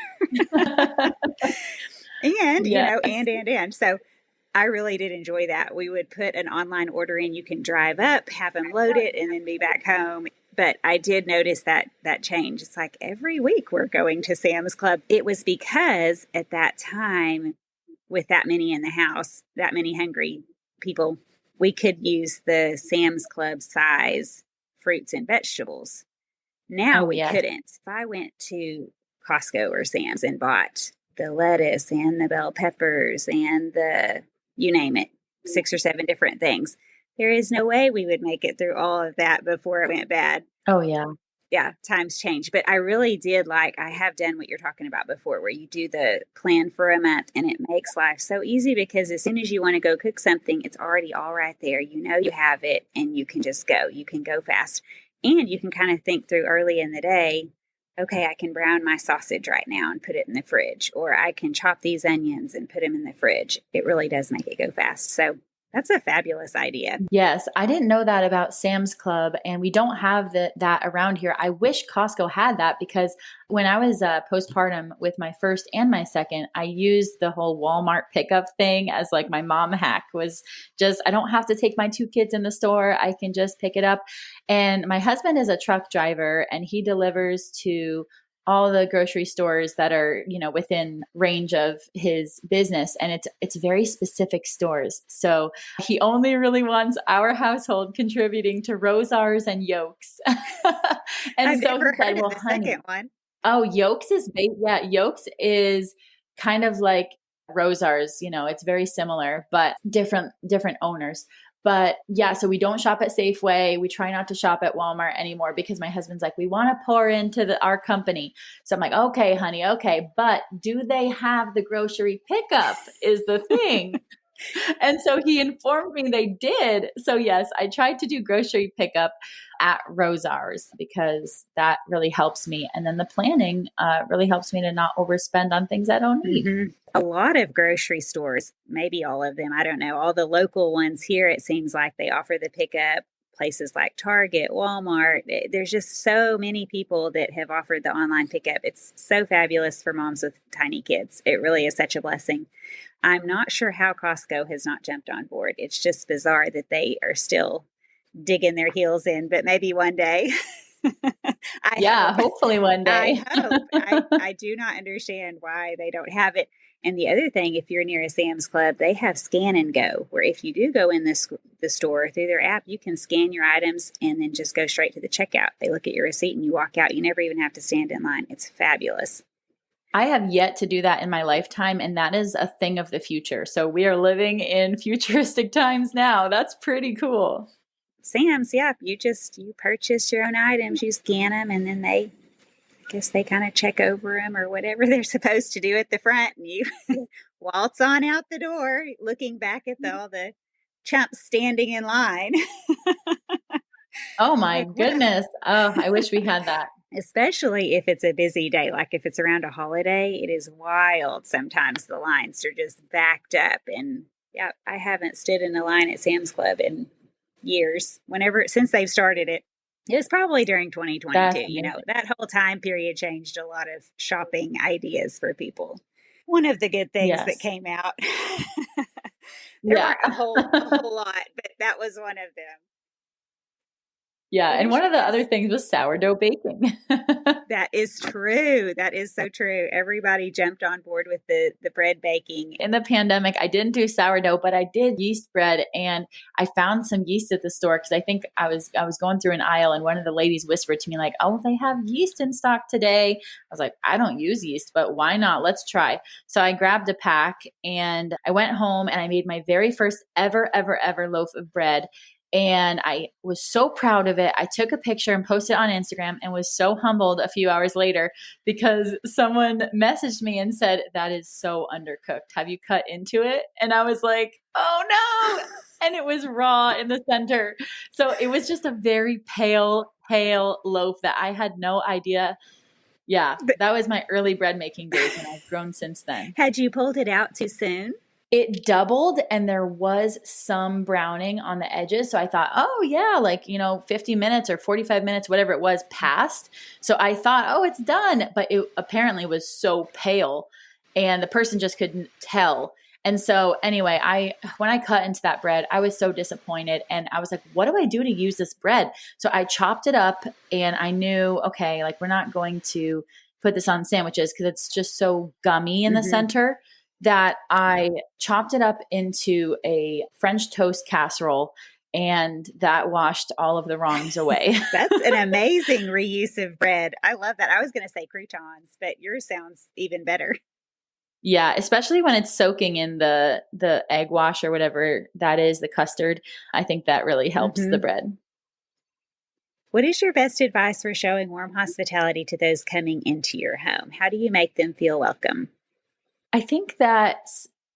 And, Yes. and. So I really did enjoy that. We would put an online order in. You can drive up, have them load it, and then be back home. But I did notice that change. It's like every week we're going to Sam's Club. It was because at that time, with that many in the house, that many hungry people, we could use the Sam's Club size fruits and vegetables. Now Oh, we yes. couldn't. If I went to Costco or Sam's and bought the lettuce and the bell peppers and the, you name it, 6 or 7 different things, there is no way we would make it through all of that before it went bad. Oh, yeah. Yeah, times change. But I really did I have done what you're talking about before, where you do the plan for a month and it makes life so easy because as soon as you want to go cook something, it's already all right there. You know, you have it and you can just go. You can go fast. And you can kind of think through early in the day, okay, I can brown my sausage right now and put it in the fridge, or I can chop these onions and put them in the fridge. It really does make it go fast. So that's a fabulous idea. Yes, I didn't know that about Sam's Club, and we don't have that around here. I wish Costco had that because when I was postpartum with my first and my second, I used the whole Walmart pickup thing as like my mom hack was just, I don't have to take my 2 kids in the store. I can just pick it up. And my husband is a truck driver and he delivers to all the grocery stores that are, within range of his business, and it's very specific stores. So he only really wants our household contributing to Rosars and Yolks. And I've so he never said, heard of well, the honey, second one. oh, Yolks is kind of like Rosars, it's very similar, but different owners. But yeah, so we don't shop at Safeway. We try not to shop at Walmart anymore because my husband's like, we want to pour into our company. So I'm like, okay, honey, okay. But do they have the grocery pickup is the thing. And so he informed me they did. So yes, I tried to do grocery pickup at Rosars because that really helps me. And then the planning really helps me to not overspend on things I don't need. Mm-hmm. A lot of grocery stores, maybe all of them, I don't know, all the local ones here, it seems like they offer the pickup. Places like Target, Walmart, there's just so many people that have offered the online pickup. It's so fabulous for moms with tiny kids. It really is such a blessing. I'm not sure how Costco has not jumped on board. It's just bizarre that they are still digging their heels in, but maybe one day. I Yeah, hope. hopefully one day. I hope. I do not understand why they don't have it. And the other thing, if you're near a Sam's Club, they have scan and go, where if you do go in the store through their app, you can scan your items and then just go straight to the checkout. They look at your receipt and you walk out. You never even have to stand in line. It's fabulous. I have yet to do that in my lifetime, and that is a thing of the future. So we are living in futuristic times now. That's pretty cool. Sam's, yeah, you purchase your own items, you scan them, and then I guess they kind of check over them or whatever they're supposed to do at the front, and you waltz on out the door, looking back at all the chumps standing in line. Oh my Like, what a, goodness. Oh, I wish we had that. especially if it's a busy day, like if it's around a holiday, it is wild. Sometimes the lines are just backed up. And yeah, I haven't stood in a line at Sam's Club in years, since they've started it. It was probably during 2022. That's amazing. That whole time period changed a lot of shopping ideas for people. One of the good things that Yes. came out. There Yeah. weren't a whole lot, but that was one of them. Yeah. What And is one your of the other best? things was sourdough baking. That is true. That is so true. Everybody jumped on board with the bread baking. In the pandemic, I didn't do sourdough, but I did yeast bread, and I found some yeast at the store because I think I was going through an aisle, and one of the ladies whispered to me like, "Oh, they have yeast in stock today." I was like, "I don't use yeast, but why not? Let's try." So I grabbed a pack and I went home and I made my very first ever loaf of bread. And I was so proud of it. I took a picture and posted it on Instagram and was so humbled a few hours later because someone messaged me and said, "That is so undercooked. Have you cut into it?" And I was like, "Oh no." And it was raw in the center. So it was just a very pale loaf that I had no idea. Yeah, But that was my early bread making days, and I've grown since then. had you pulled it out too soon? It doubled and there was some browning on the edges. So I thought, oh, yeah, 50 minutes or 45 minutes, whatever it was, passed. So I thought, oh, it's done. But it apparently was so pale and the person just couldn't tell. And so anyway, when I cut into that bread, I was so disappointed and I was like, what do I do to use this bread? So I chopped it up and I knew, okay, like we're not going to put this on sandwiches because it's just so gummy in the Mm-hmm. center that I chopped it up into a French toast casserole, and that washed all of the wrongs away. That's an amazing reuse of bread. I love that. I was going to say croutons, but yours sounds even better. Yeah, especially when it's soaking in the egg wash or whatever that is, the custard. I think that really helps the Mm-hmm. bread. What is your best advice for showing warm hospitality to those coming into your home? How do you make them feel welcome? I think that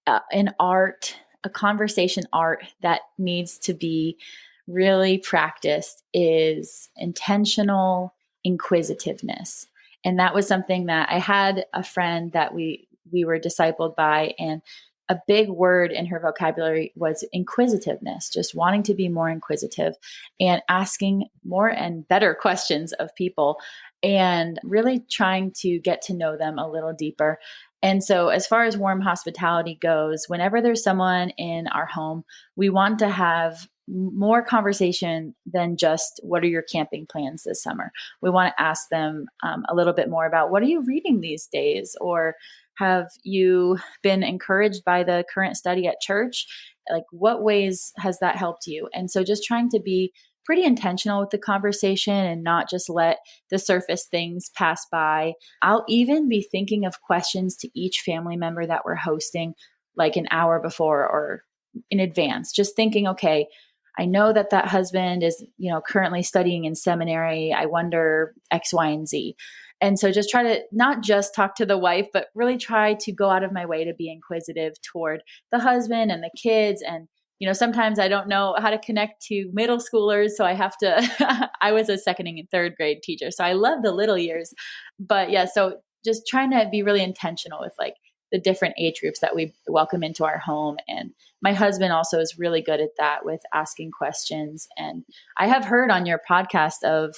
an art, a conversation art that needs to be really practiced is intentional inquisitiveness. And that was something that I had a friend that we were discipled by, and a big word in her vocabulary was inquisitiveness, just wanting to be more inquisitive and asking more and better questions of people and really trying to get to know them a little deeper. And so, as far as warm hospitality goes, whenever there's someone in our home, we want to have more conversation than just what are your camping plans this summer. We want to ask them a little bit more about what are you reading these days, or have you been encouraged by the current study at church? Like, what ways has that helped you? And so, just trying to be pretty intentional with the conversation and not just let the surface things pass by. I'll even be thinking of questions to each family member that we're hosting like an hour before or in advance, just thinking, okay, I know that that husband is, currently studying in seminary. I wonder X, Y, and Z. And so just try to not just talk to the wife, but really try to go out of my way to be inquisitive toward the husband and the kids. And sometimes I don't know how to connect to middle schoolers. So I have to, I was a second and third grade teacher. So I love the little years. But yeah, so just trying to be really intentional with like the different age groups that we welcome into our home. And my husband also is really good at that with asking questions. And I have heard on your podcast of,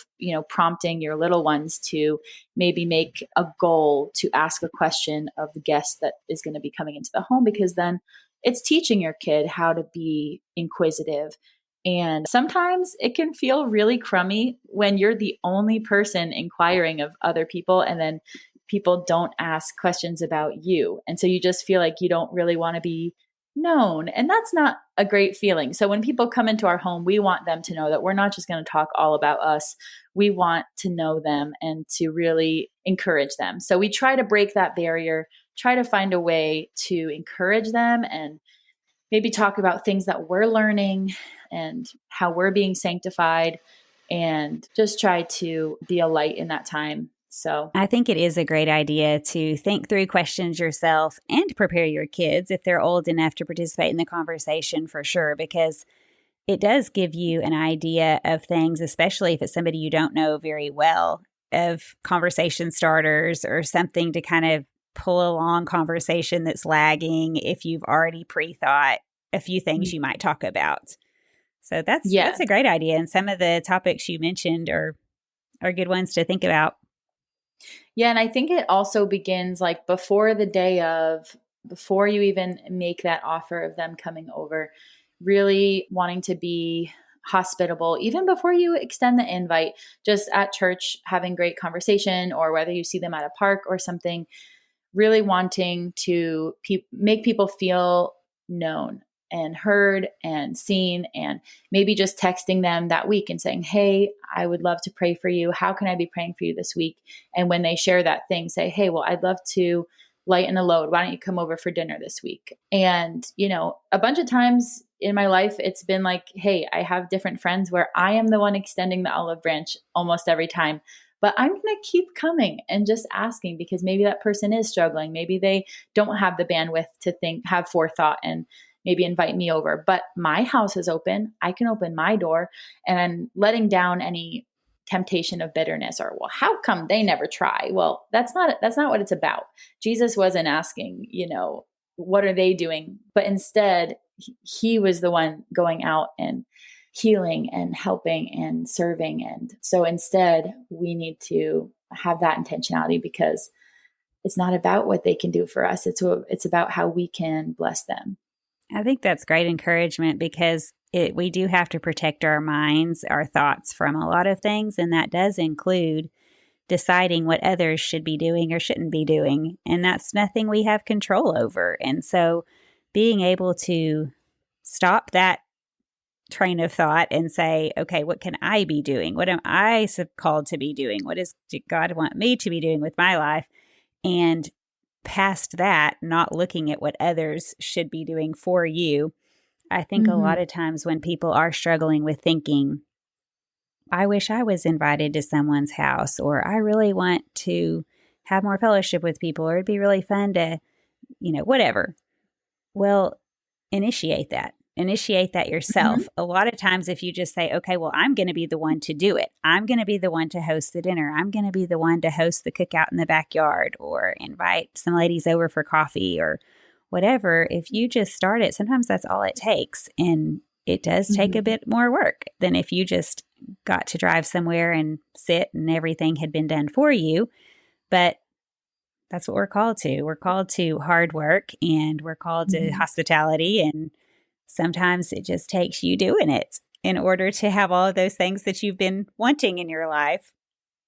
prompting your little ones to maybe make a goal to ask a question of the guest that is going to be coming into the home, because then it's teaching your kid how to be inquisitive. And sometimes it can feel really crummy when you're the only person inquiring of other people and then people don't ask questions about you. And so you just feel like you don't really want to be known. And that's not a great feeling. So when people come into our home, we want them to know that we're not just going to talk all about us. We want to know them and to really encourage them. So we try to break that barrier, try to find a way to encourage them and maybe talk about things that we're learning and how we're being sanctified, and just try to be a light in that time. So I think it is a great idea to think through questions yourself and prepare your kids if they're old enough to participate in the conversation, for sure, because it does give you an idea of things, especially if it's somebody you don't know very well, of conversation starters or something to kind of pull along conversation that's lagging if you've already pre-thought a few things you might talk about. So yeah. that's a great idea. And some of the topics you mentioned are good ones to think about. Yeah. And I think it also begins like before the day of, before you even make that offer of them coming over, really wanting to be hospitable, even before you extend the invite, just at church, having great conversation, or whether you see them at a park or something, really wanting to make people feel known and heard and seen, and maybe just texting them that week and saying, hey, I would love to pray for you. How can I be praying for you this week? And when they share that thing, say, hey, well, I'd love to lighten a load. Why don't you come over for dinner this week? And, a bunch of times in my life, it's been like, hey, I have different friends where I am the one extending the olive branch almost every time. But I'm going to keep coming and just asking, because maybe that person is struggling. Maybe they don't have the bandwidth to have forethought and maybe invite me over. But my house is open. I can open my door, and I'm letting down any temptation of bitterness or, well, how come they never try? Well, that's not what it's about. Jesus wasn't asking, what are they doing? But instead, he was the one going out and healing and helping and serving. And so instead, we need to have that intentionality, because it's not about what they can do for us. It's about how we can bless them. I think that's great encouragement, because we do have to protect our minds, our thoughts from a lot of things. And that does include deciding what others should be doing or shouldn't be doing. And that's nothing we have control over. And so being able to stop that train of thought and say, okay, what can I be doing? What am I called to be doing? What does God want me to be doing with my life? And past that, not looking at what others should be doing for you. I think a lot of times when people are struggling with thinking, I wish I was invited to someone's house, or I really want to have more fellowship with people, or it'd be really fun to, whatever. Well, initiate that yourself. A lot of times if you just say, okay, well, I'm going to be the one to do it. I'm going to be the one to host the dinner. I'm going to be the one to host the cookout in the backyard, or invite some ladies over for coffee, or whatever. If you just start it, sometimes that's all it takes. And it does take a bit more work than if you just got to drive somewhere and sit and everything had been done for you. But that's what we're called to. We're called to hard work, and we're called to hospitality. And sometimes it just takes you doing it in order to have all of those things that you've been wanting in your life.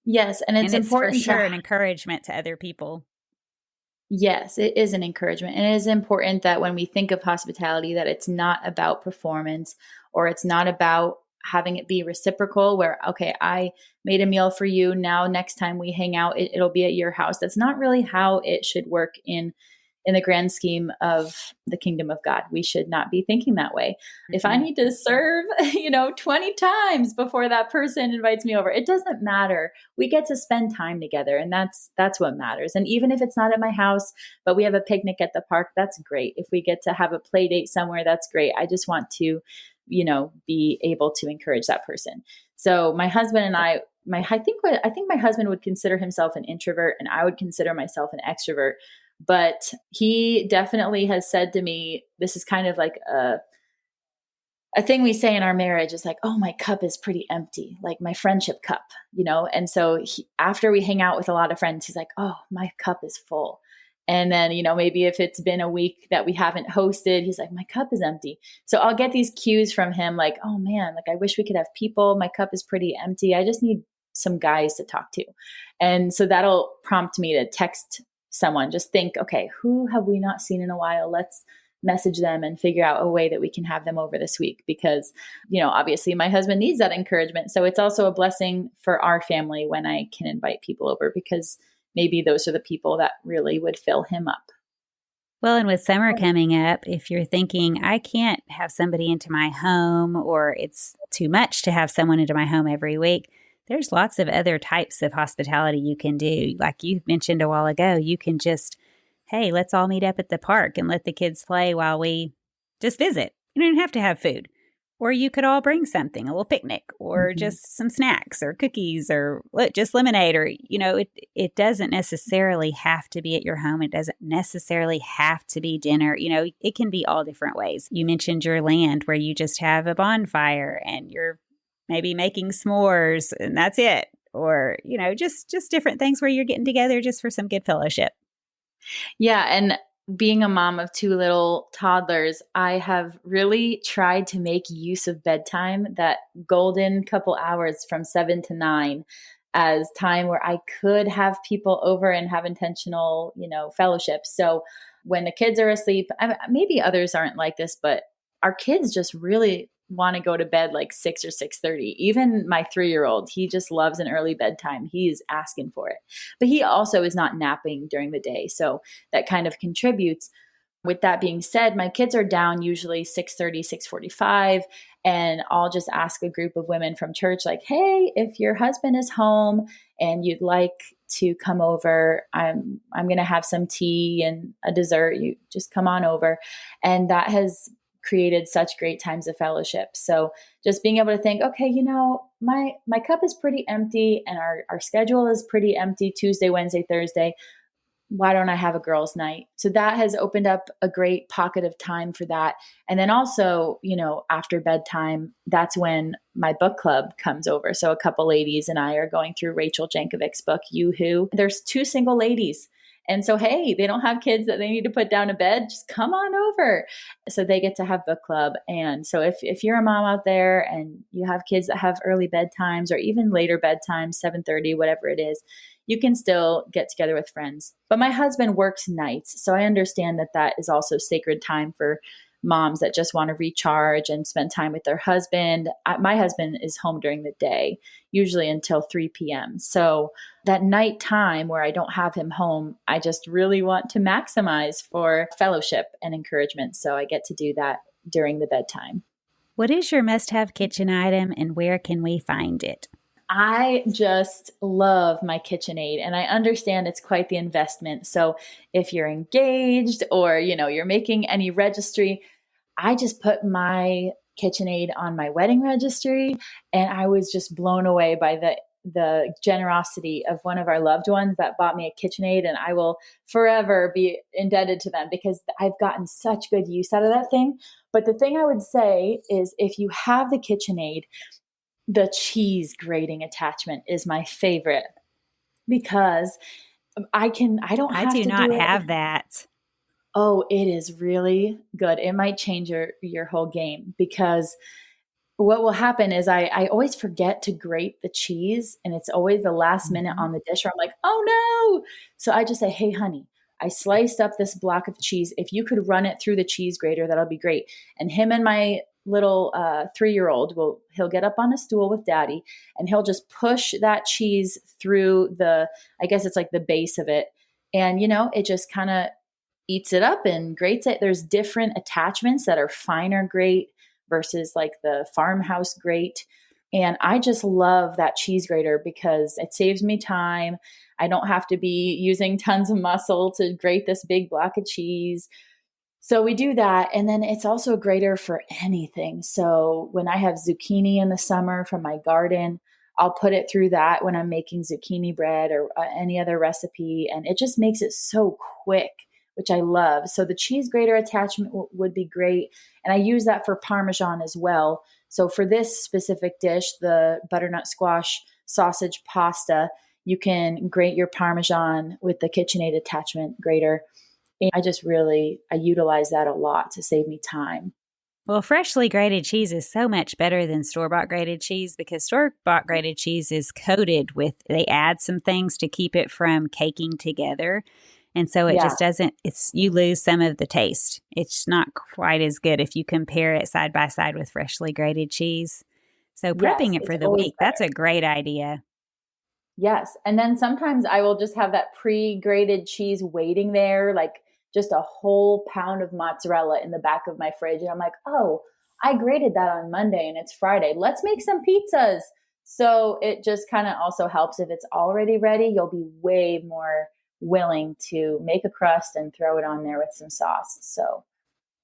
Yes. And it's important for sure an encouragement to other people. Yes, it is an encouragement. And it is important that when we think of hospitality, that it's not about performance, or it's not about having it be reciprocal where, okay, I made a meal for you. Now, next time we hang out, it'll be at your house. That's not really how it should work in the grand scheme of the kingdom of God. We should not be thinking that way. If I need to serve, 20 times before that person invites me over, it doesn't matter. We get to spend time together, and that's what matters. And even if it's not at my house, but we have a picnic at the park, that's great. If we get to have a play date somewhere, that's great. I just want to, be able to encourage that person. So my husband and I think my husband would consider himself an introvert, and I would consider myself an extrovert. But he definitely has said to me, this is kind of like a thing we say in our marriage, is like, oh, my cup is pretty empty, like my friendship cup, And so after we hang out with a lot of friends, he's like, oh, my cup is full. And then, maybe if it's been a week that we haven't hosted, he's like, my cup is empty. So I'll get these cues from him like, oh man, like I wish we could have people. My cup is pretty empty. I just need some guys to talk to. And so that'll prompt me to text someone. Just think, okay, who have we not seen in a while? Let's message them and figure out a way that we can have them over this week, because, obviously my husband needs that encouragement. So it's also a blessing for our family when I can invite people over, because maybe those are the people that really would fill him up. Well, and with summer coming up, if you're thinking, I can't have somebody into my home, or it's too much to have someone into my home every week, there's lots of other types of hospitality you can do. Like you mentioned a while ago, you can just, hey, let's all meet up at the park and let the kids play while we just visit. You don't even have to have food. Or you could all bring something, a little picnic, or just some snacks or cookies, or just lemonade, or, it doesn't necessarily have to be at your home. It doesn't necessarily have to be dinner. It can be all different ways. You mentioned your land where you just have a bonfire and you're maybe making s'mores and that's it. Or, just different things where you're getting together just for some good fellowship. Yeah. And being a mom of two little toddlers, I have really tried to make use of bedtime, that golden couple hours from 7 to 9, as time where I could have people over and have intentional, fellowship. So when the kids are asleep, maybe others aren't like this, but our kids just really want to go to bed like 6 or 6:30. Even my 3-year-old, he just loves an early bedtime. He's asking for it. But he also is not napping during the day. So that kind of contributes. With that being said, my kids are down usually 6:30, 6:45, and I'll just ask a group of women from church like, "Hey, if your husband is home and you'd like to come over, I'm going to have some tea and a dessert. You just come on over." And that has created such great times of fellowship. So just being able to think, okay, my cup is pretty empty and our schedule is pretty empty Tuesday, Wednesday, Thursday. Why don't I have a girls' night? So that has opened up a great pocket of time for that. And then also, after bedtime, that's when my book club comes over. So a couple ladies and I are going through Rachel Jankovic's book, You Who. There's two single ladies. And so, hey, they don't have kids that they need to put down to bed. Just come on over. So they get to have book club. And so if you're a mom out there and you have kids that have early bedtimes or even later bedtimes, 7:30, whatever it is, you can still get together with friends. But my husband works nights. So I understand that that is also sacred time for moms that just want to recharge and spend time with their husband. My husband is home during the day, usually until 3 p.m. So that night time where I don't have him home, I just really want to maximize for fellowship and encouragement. So I get to do that during the bedtime. What is your must-have kitchen item and where can we find it? I just love my KitchenAid, and I understand it's quite the investment. So if you're engaged or, you're making any registry, I just put my KitchenAid on my wedding registry, and I was just blown away by the generosity of one of our loved ones that bought me a KitchenAid, and I will forever be indebted to them because I've gotten such good use out of that thing. But the thing I would say is if you have the KitchenAid, the cheese grating attachment is my favorite because I don't have do to not do it. have that. Oh, it is really good. It might change your whole game because what will happen is I always forget to grate the cheese and it's always the last minute on the dish where I'm like, oh no. So I just say, hey, honey, I sliced up this block of cheese. If you could run it through the cheese grater, that'll be great. And him and my little 3-year-old he'll get up on a stool with daddy and he'll just push that cheese through I guess it's like the base of it. And, it just kind of eats it up and grates it. There's different attachments that are finer grate versus like the farmhouse grate. And I just love that cheese grater because it saves me time. I don't have to be using tons of muscle to grate this big block of cheese. So we do that. And then it's also a grater for anything. So when I have zucchini in the summer from my garden, I'll put it through that when I'm making zucchini bread or any other recipe. And it just makes it so quick, which I love. So the cheese grater attachment would be great. And I use that for Parmesan as well. So for this specific dish, the butternut squash sausage pasta, you can grate your Parmesan with the KitchenAid attachment grater. And I utilize that a lot to save me time. Well, freshly grated cheese is so much better than store-bought grated cheese because store-bought grated cheese is coated with, they add some things to keep it from caking together. And so it just doesn't, you lose some of the taste. It's not quite as good if you compare it side by side with freshly grated cheese. So prepping it for the week, that's a great idea. Yes. And then sometimes I will just have that pre-grated cheese waiting there, like just a whole pound of mozzarella in the back of my fridge. And I'm like, oh, I grated that on Monday and it's Friday. Let's make some pizzas. So it just kind of also helps if it's already ready, you'll be way more willing to make a crust and throw it on there with some sauce. So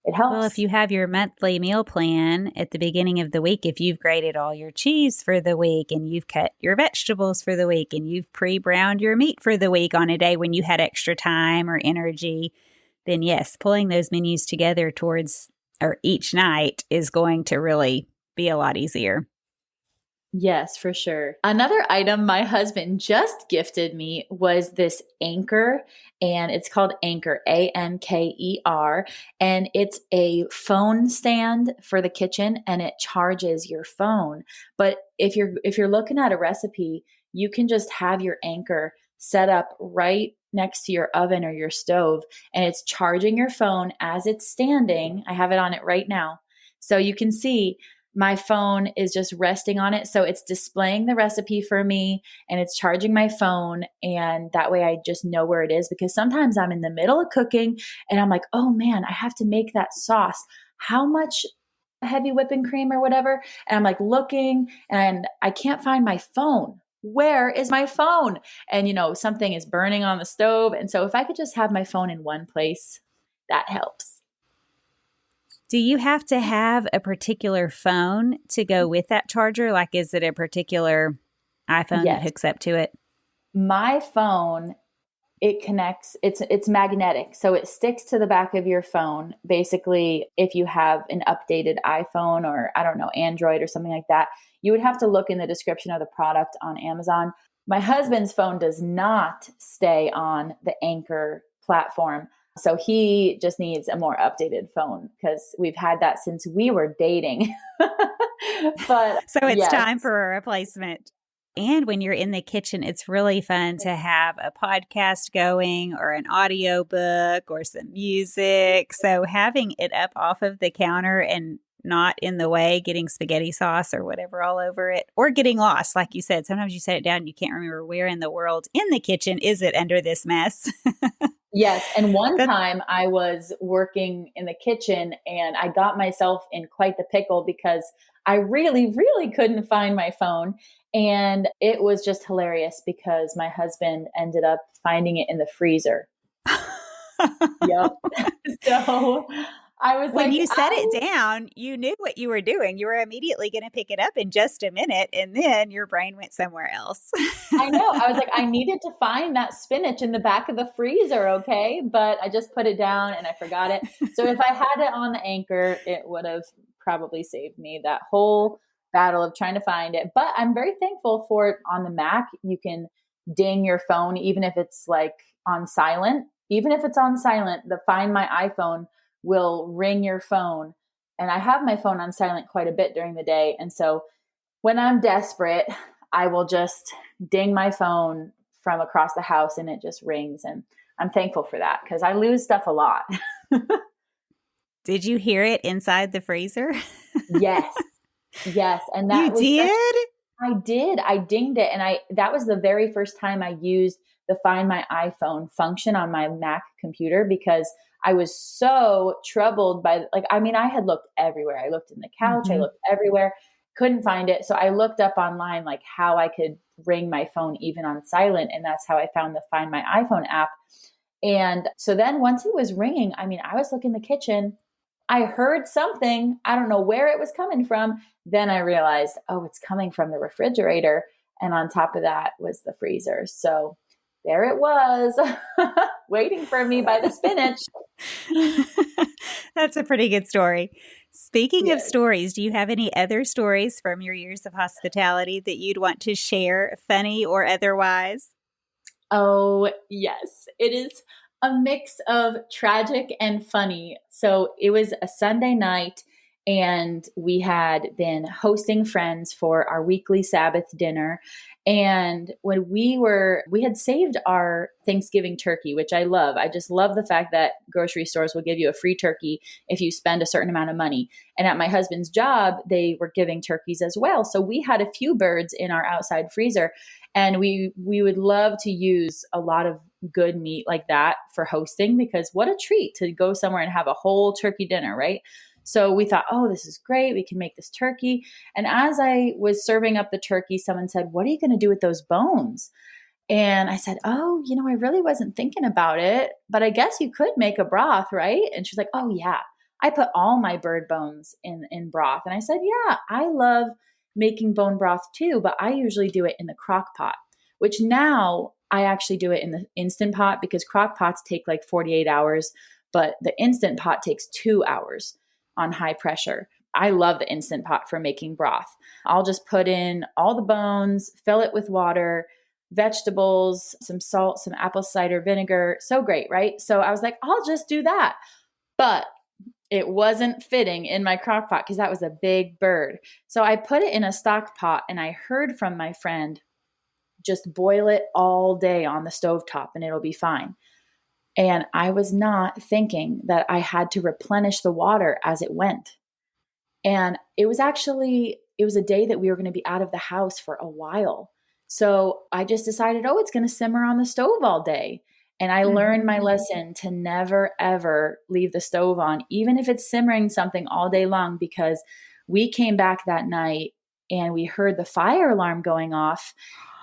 it helps. Well, if you have your monthly meal plan at the beginning of the week, if you've grated all your cheese for the week and you've cut your vegetables for the week and you've pre-browned your meat for the week on a day when you had extra time or energy, then yes, pulling those menus together towards or each night is going to really be a lot easier. Yes, for sure. Another item my husband just gifted me was this anchor, and it's called Anchor, Anker, and it's a phone stand for the kitchen and it charges your phone. But if you're looking at a recipe, you can just have your Anchor set up right next to your oven or your stove, and it's charging your phone as it's standing. I have it on it right now. So you can see my phone is just resting on it. So it's displaying the recipe for me and it's charging my phone. And that way I just know where it is, because sometimes I'm in the middle of cooking and I'm like, oh man, I have to make that sauce. How much heavy whipping cream or whatever? And I'm like looking and I can't find my phone. Where is my phone? And something is burning on the stove. And so if I could just have my phone in one place, that helps. Do you have to have a particular phone to go with that charger? Like, is it a particular iPhone that Yes. hooks up to it? My phone, it connects, it's magnetic, so it sticks to the back of your phone. Basically, if you have an updated iPhone, or I don't know, Android or something like that, you would have to look in the description of the product on Amazon. My husband's phone does not stay on the Anchor platform, so he just needs a more updated phone, because we've had that since we were dating. But So it's yes. time for a replacement. And when you're in the kitchen, it's really fun to have a podcast going or an audio book or some music. So having it up off of the counter and not in the way, getting spaghetti sauce or whatever all over it, or getting lost. Like you said, sometimes you set it down and you can't remember where in the world in the kitchen is it under this mess. Yes. And one That- time I was working in the kitchen and I got myself in quite the pickle because I really, really couldn't find my phone. And it was just hilarious because my husband ended up finding it in the freezer. Yep. So I was When like, you set it down, you knew what you were doing. You were immediately going to pick it up in just a minute, and then your brain went somewhere else. I know. I was like, I needed to find that spinach in the back of the freezer, okay? But I just put it down and I forgot it. So if I had it on the Anchor, it would have probably saved me that whole battle of trying to find it. But I'm very thankful for it on the Mac. You can ding your phone, even if it's like on silent. Even if it's on silent, the Find My iPhone will ring your phone. And I have my phone on silent quite a bit during the day. And so when I'm desperate, I will just ding my phone from across the house and it just rings. And I'm thankful for that because I lose stuff a lot. Did you hear it inside the freezer? Yes. Yes. And that You did? I did. I dinged it. And that was the very first time I used the Find My iPhone function on my Mac computer, because I was so troubled by, I had looked everywhere. I looked in the couch, I looked everywhere, couldn't find it. So I looked up online, like how I could ring my phone even on silent. And that's how I found the Find My iPhone app. And so then once it was ringing, I was looking in the kitchen. I heard something. I don't know where it was coming from. Then I realized, oh, it's coming from the refrigerator. And on top of that was the freezer. So there it was, waiting for me by the spinach. That's a pretty good story. Speaking of Yes. stories, do you have any other stories from your years of hospitality that you'd want to share, funny or otherwise? Oh, yes. It is a mix of tragic and funny. So it was a Sunday night, and we had been hosting friends for our weekly Sabbath dinner. And when we had saved our Thanksgiving turkey, which I love. I just love the fact that grocery stores will give you a free turkey if you spend a certain amount of money. And at my husband's job, they were giving turkeys as well. So we had a few birds in our outside freezer. And we would love to use a lot of good meat like that for hosting, because what a treat to go somewhere and have a whole turkey dinner, right? So we thought, oh, this is great. We can make this turkey. And as I was serving up the turkey, someone said, what are you going to do with those bones? And I said, oh, I really wasn't thinking about it, but I guess you could make a broth, right? And she's like, oh, yeah, I put all my bird bones in broth. And I said, yeah, I love making bone broth too, but I usually do it in the crock pot, which now I actually do it in the Instant Pot, because crock pots take like 48 hours, but the Instant Pot takes 2 hours on high pressure. I love the Instant Pot for making broth. I'll just put in all the bones, fill it with water, vegetables, some salt, some apple cider vinegar. So great, right? So I was like, I'll just do that. But it wasn't fitting in my crock pot because that was a big bird. So I put it in a stock pot, and I heard from my friend, just boil it all day on the stovetop and it'll be fine. And I was not thinking that I had to replenish the water as it went. And it was a day that we were going to be out of the house for a while. So I just decided, it's going to simmer on the stove all day. And I learned my lesson to never, ever leave the stove on, even if it's simmering something all day long, because we came back that night and we heard the fire alarm going off.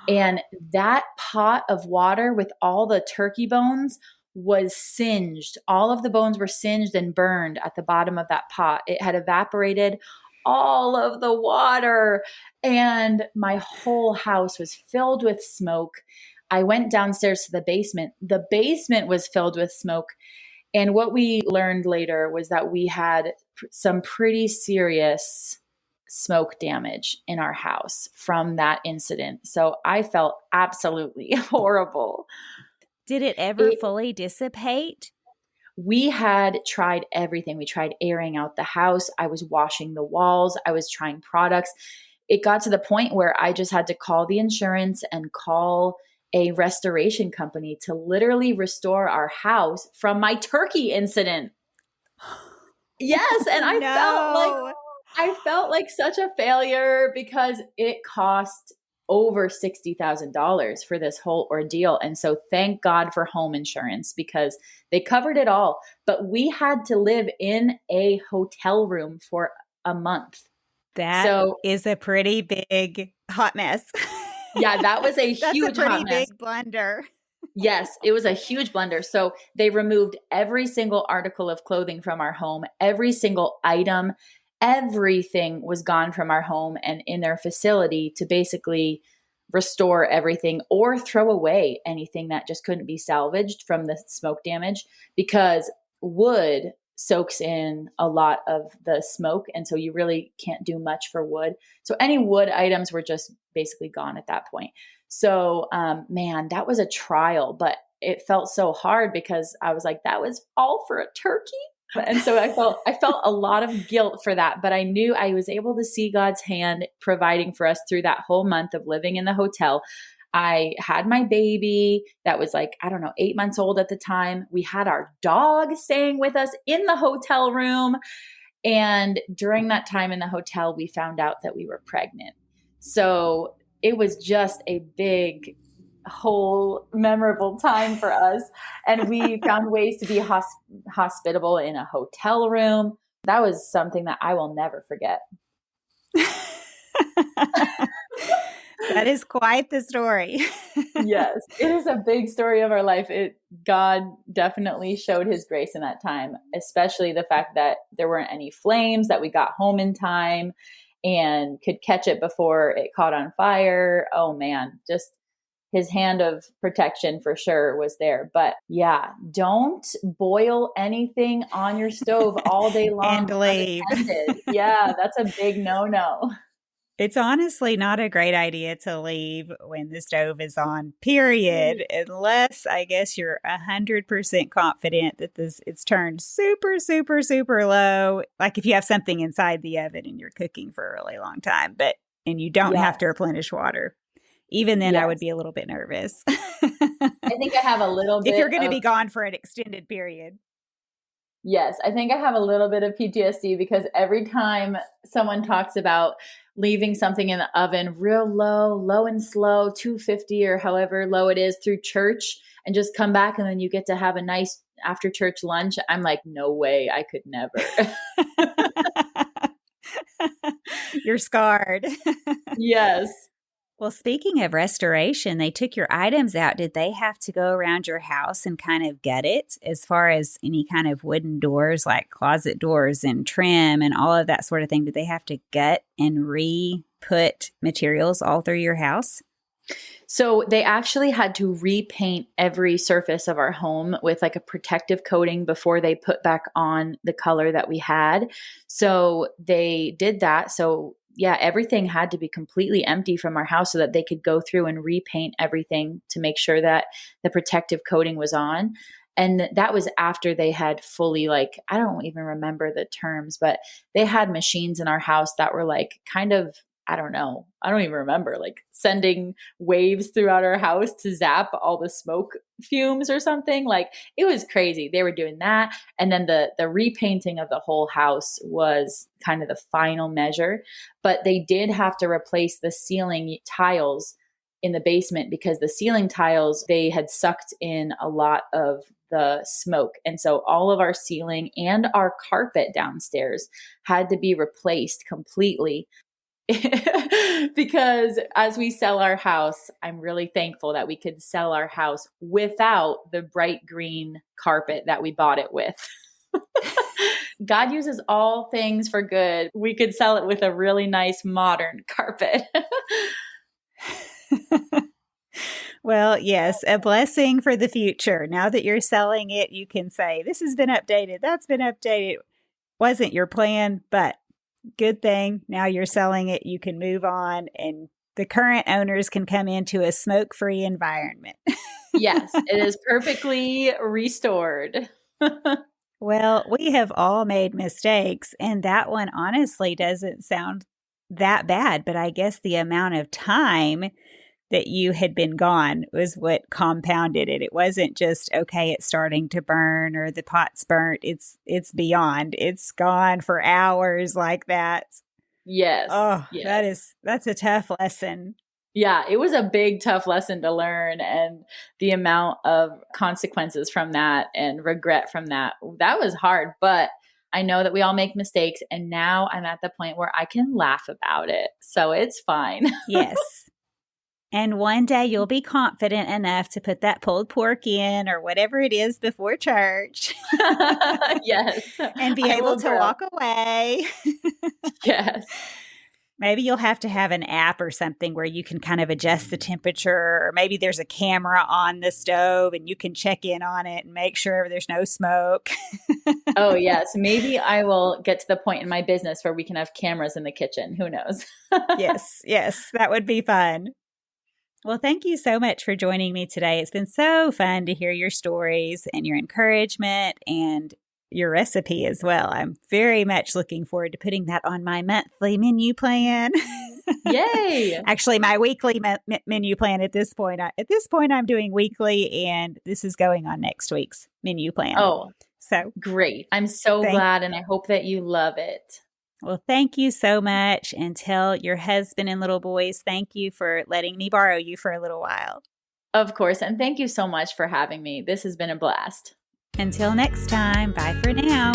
And that pot of water with all the turkey bones was singed. All of the bones were singed and burned at the bottom of that pot. It had evaporated all of the water, and my whole house was filled with smoke. I went downstairs to the basement. The basement was filled with smoke. And what we learned later was that we had some pretty serious smoke damage in our house from that incident. So I felt absolutely horrible. Did it ever fully dissipate? We had tried everything. We tried airing out the house. I was washing the walls. I was trying products. It got to the point where I just had to call the insurance and call a restoration company to literally restore our house from my turkey incident. Yes. And I felt like such a failure because it cost over $60,000 for this whole ordeal. And so thank God for home insurance because they covered it all. But we had to live in a hotel room for a month. That is a pretty big hot mess. Yeah, that was a huge hot mess. Big blunder. Yes, it was a huge blunder. So they removed every single article of clothing from our home, every single item. Everything was gone from our home and in their facility to basically restore everything or throw away anything that just couldn't be salvaged from the smoke damage, because wood soaks in a lot of the smoke. And so you really can't do much for wood. So any wood items were just basically gone at that point. So, man, that was a trial, but it felt so hard because I was like, that was all for a turkey. And so I felt a lot of guilt for that, but I knew I was able to see God's hand providing for us through that whole month of living in the hotel. I had my baby that was 8 months old at the time. We had our dog staying with us in the hotel room. And during that time in the hotel, we found out that we were pregnant. So it was just a big whole memorable time for us. And we found ways to be hospitable in a hotel room. That was something that I will never forget. That is quite the story. Yes, it is a big story of our life. God definitely showed his grace in that time, especially the fact that there weren't any flames, that we got home in time and could catch it before it caught on fire. Oh man, just his hand of protection for sure was there. But yeah, don't boil anything on your stove all day long. And leave. Yeah, that's a big no-no. It's honestly not a great idea to leave when the stove is on, period, unless I guess you're 100% confident that it's turned super, super, super low. Like if you have something inside the oven and you're cooking for a really long time, and you don't have to replenish water. Even then, I would be a little bit nervous. I think I have a little bit. If you're going to be gone for an extended period. Yes, I think I have a little bit of PTSD because every time someone talks about leaving something in the oven real low and slow, 250 or however low it is through church, and just come back and then you get to have a nice after church lunch, I'm like, no way, I could never. You're scarred. Yes. Well, speaking of restoration, they took your items out. Did they have to go around your house and kind of gut it as far as any kind of wooden doors like closet doors and trim and all of that sort of thing? Did they have to gut and re-put materials all through your house? So they actually had to repaint every surface of our home with like a protective coating before they put back on the color that we had. So they did that. So yeah, everything had to be completely empty from our house so that they could go through and repaint everything to make sure that the protective coating was on. And that was after they had fully, like, I don't even remember the terms, but they had machines in our house that were like kind of, I don't know. I don't even remember, like sending waves throughout our house to zap all the smoke fumes or something. Like it was crazy. They were doing that. And then the repainting of the whole house was kind of the final measure. But they did have to replace the ceiling tiles in the basement because the ceiling tiles, they had sucked in a lot of the smoke. And so all of our ceiling and our carpet downstairs had to be replaced completely. Because as we sell our house, I'm really thankful that we could sell our house without the bright green carpet that we bought it with. God uses all things for good. We could sell it with a really nice modern carpet. Well, yes, a blessing for the future. Now that you're selling it, you can say, this has been updated. That's been updated. Wasn't your plan, but good thing. Now you're selling it. You can move on and the current owners can come into a smoke-free environment. Yes, it is perfectly restored. Well, we have all made mistakes, and that one honestly doesn't sound that bad, but I guess the amount of time that you had been gone was what compounded it. It wasn't just, okay, it's starting to burn or the pot's burnt. It's beyond. It's gone for hours like that. Yes. Oh, yes. that's a tough lesson. Yeah, it was a big, tough lesson to learn. And the amount of consequences from that and regret from that was hard. But I know that we all make mistakes. And now I'm at the point where I can laugh about it. So it's fine. Yes. And one day you'll be confident enough to put that pulled pork in or whatever it is before church. Yes. And be able to walk away. Yes. Maybe you'll have to have an app or something where you can kind of adjust the temperature, or maybe there's a camera on the stove and you can check in on it and make sure there's no smoke. Oh, yes. Maybe I will get to the point in my business where we can have cameras in the kitchen. Who knows? Yes. That would be fun. Well, thank you so much for joining me today. It's been so fun to hear your stories and your encouragement and your recipe as well. I'm very much looking forward to putting that on my monthly menu plan. Yay! Actually, my weekly menu plan at this point. I'm doing weekly, and this is going on next week's menu plan. Oh, so great. I'm so glad, and I hope that you love it. Well, thank you so much. And tell your husband and little boys, thank you for letting me borrow you for a little while. Of course. And thank you so much for having me. This has been a blast. Until next time, bye for now.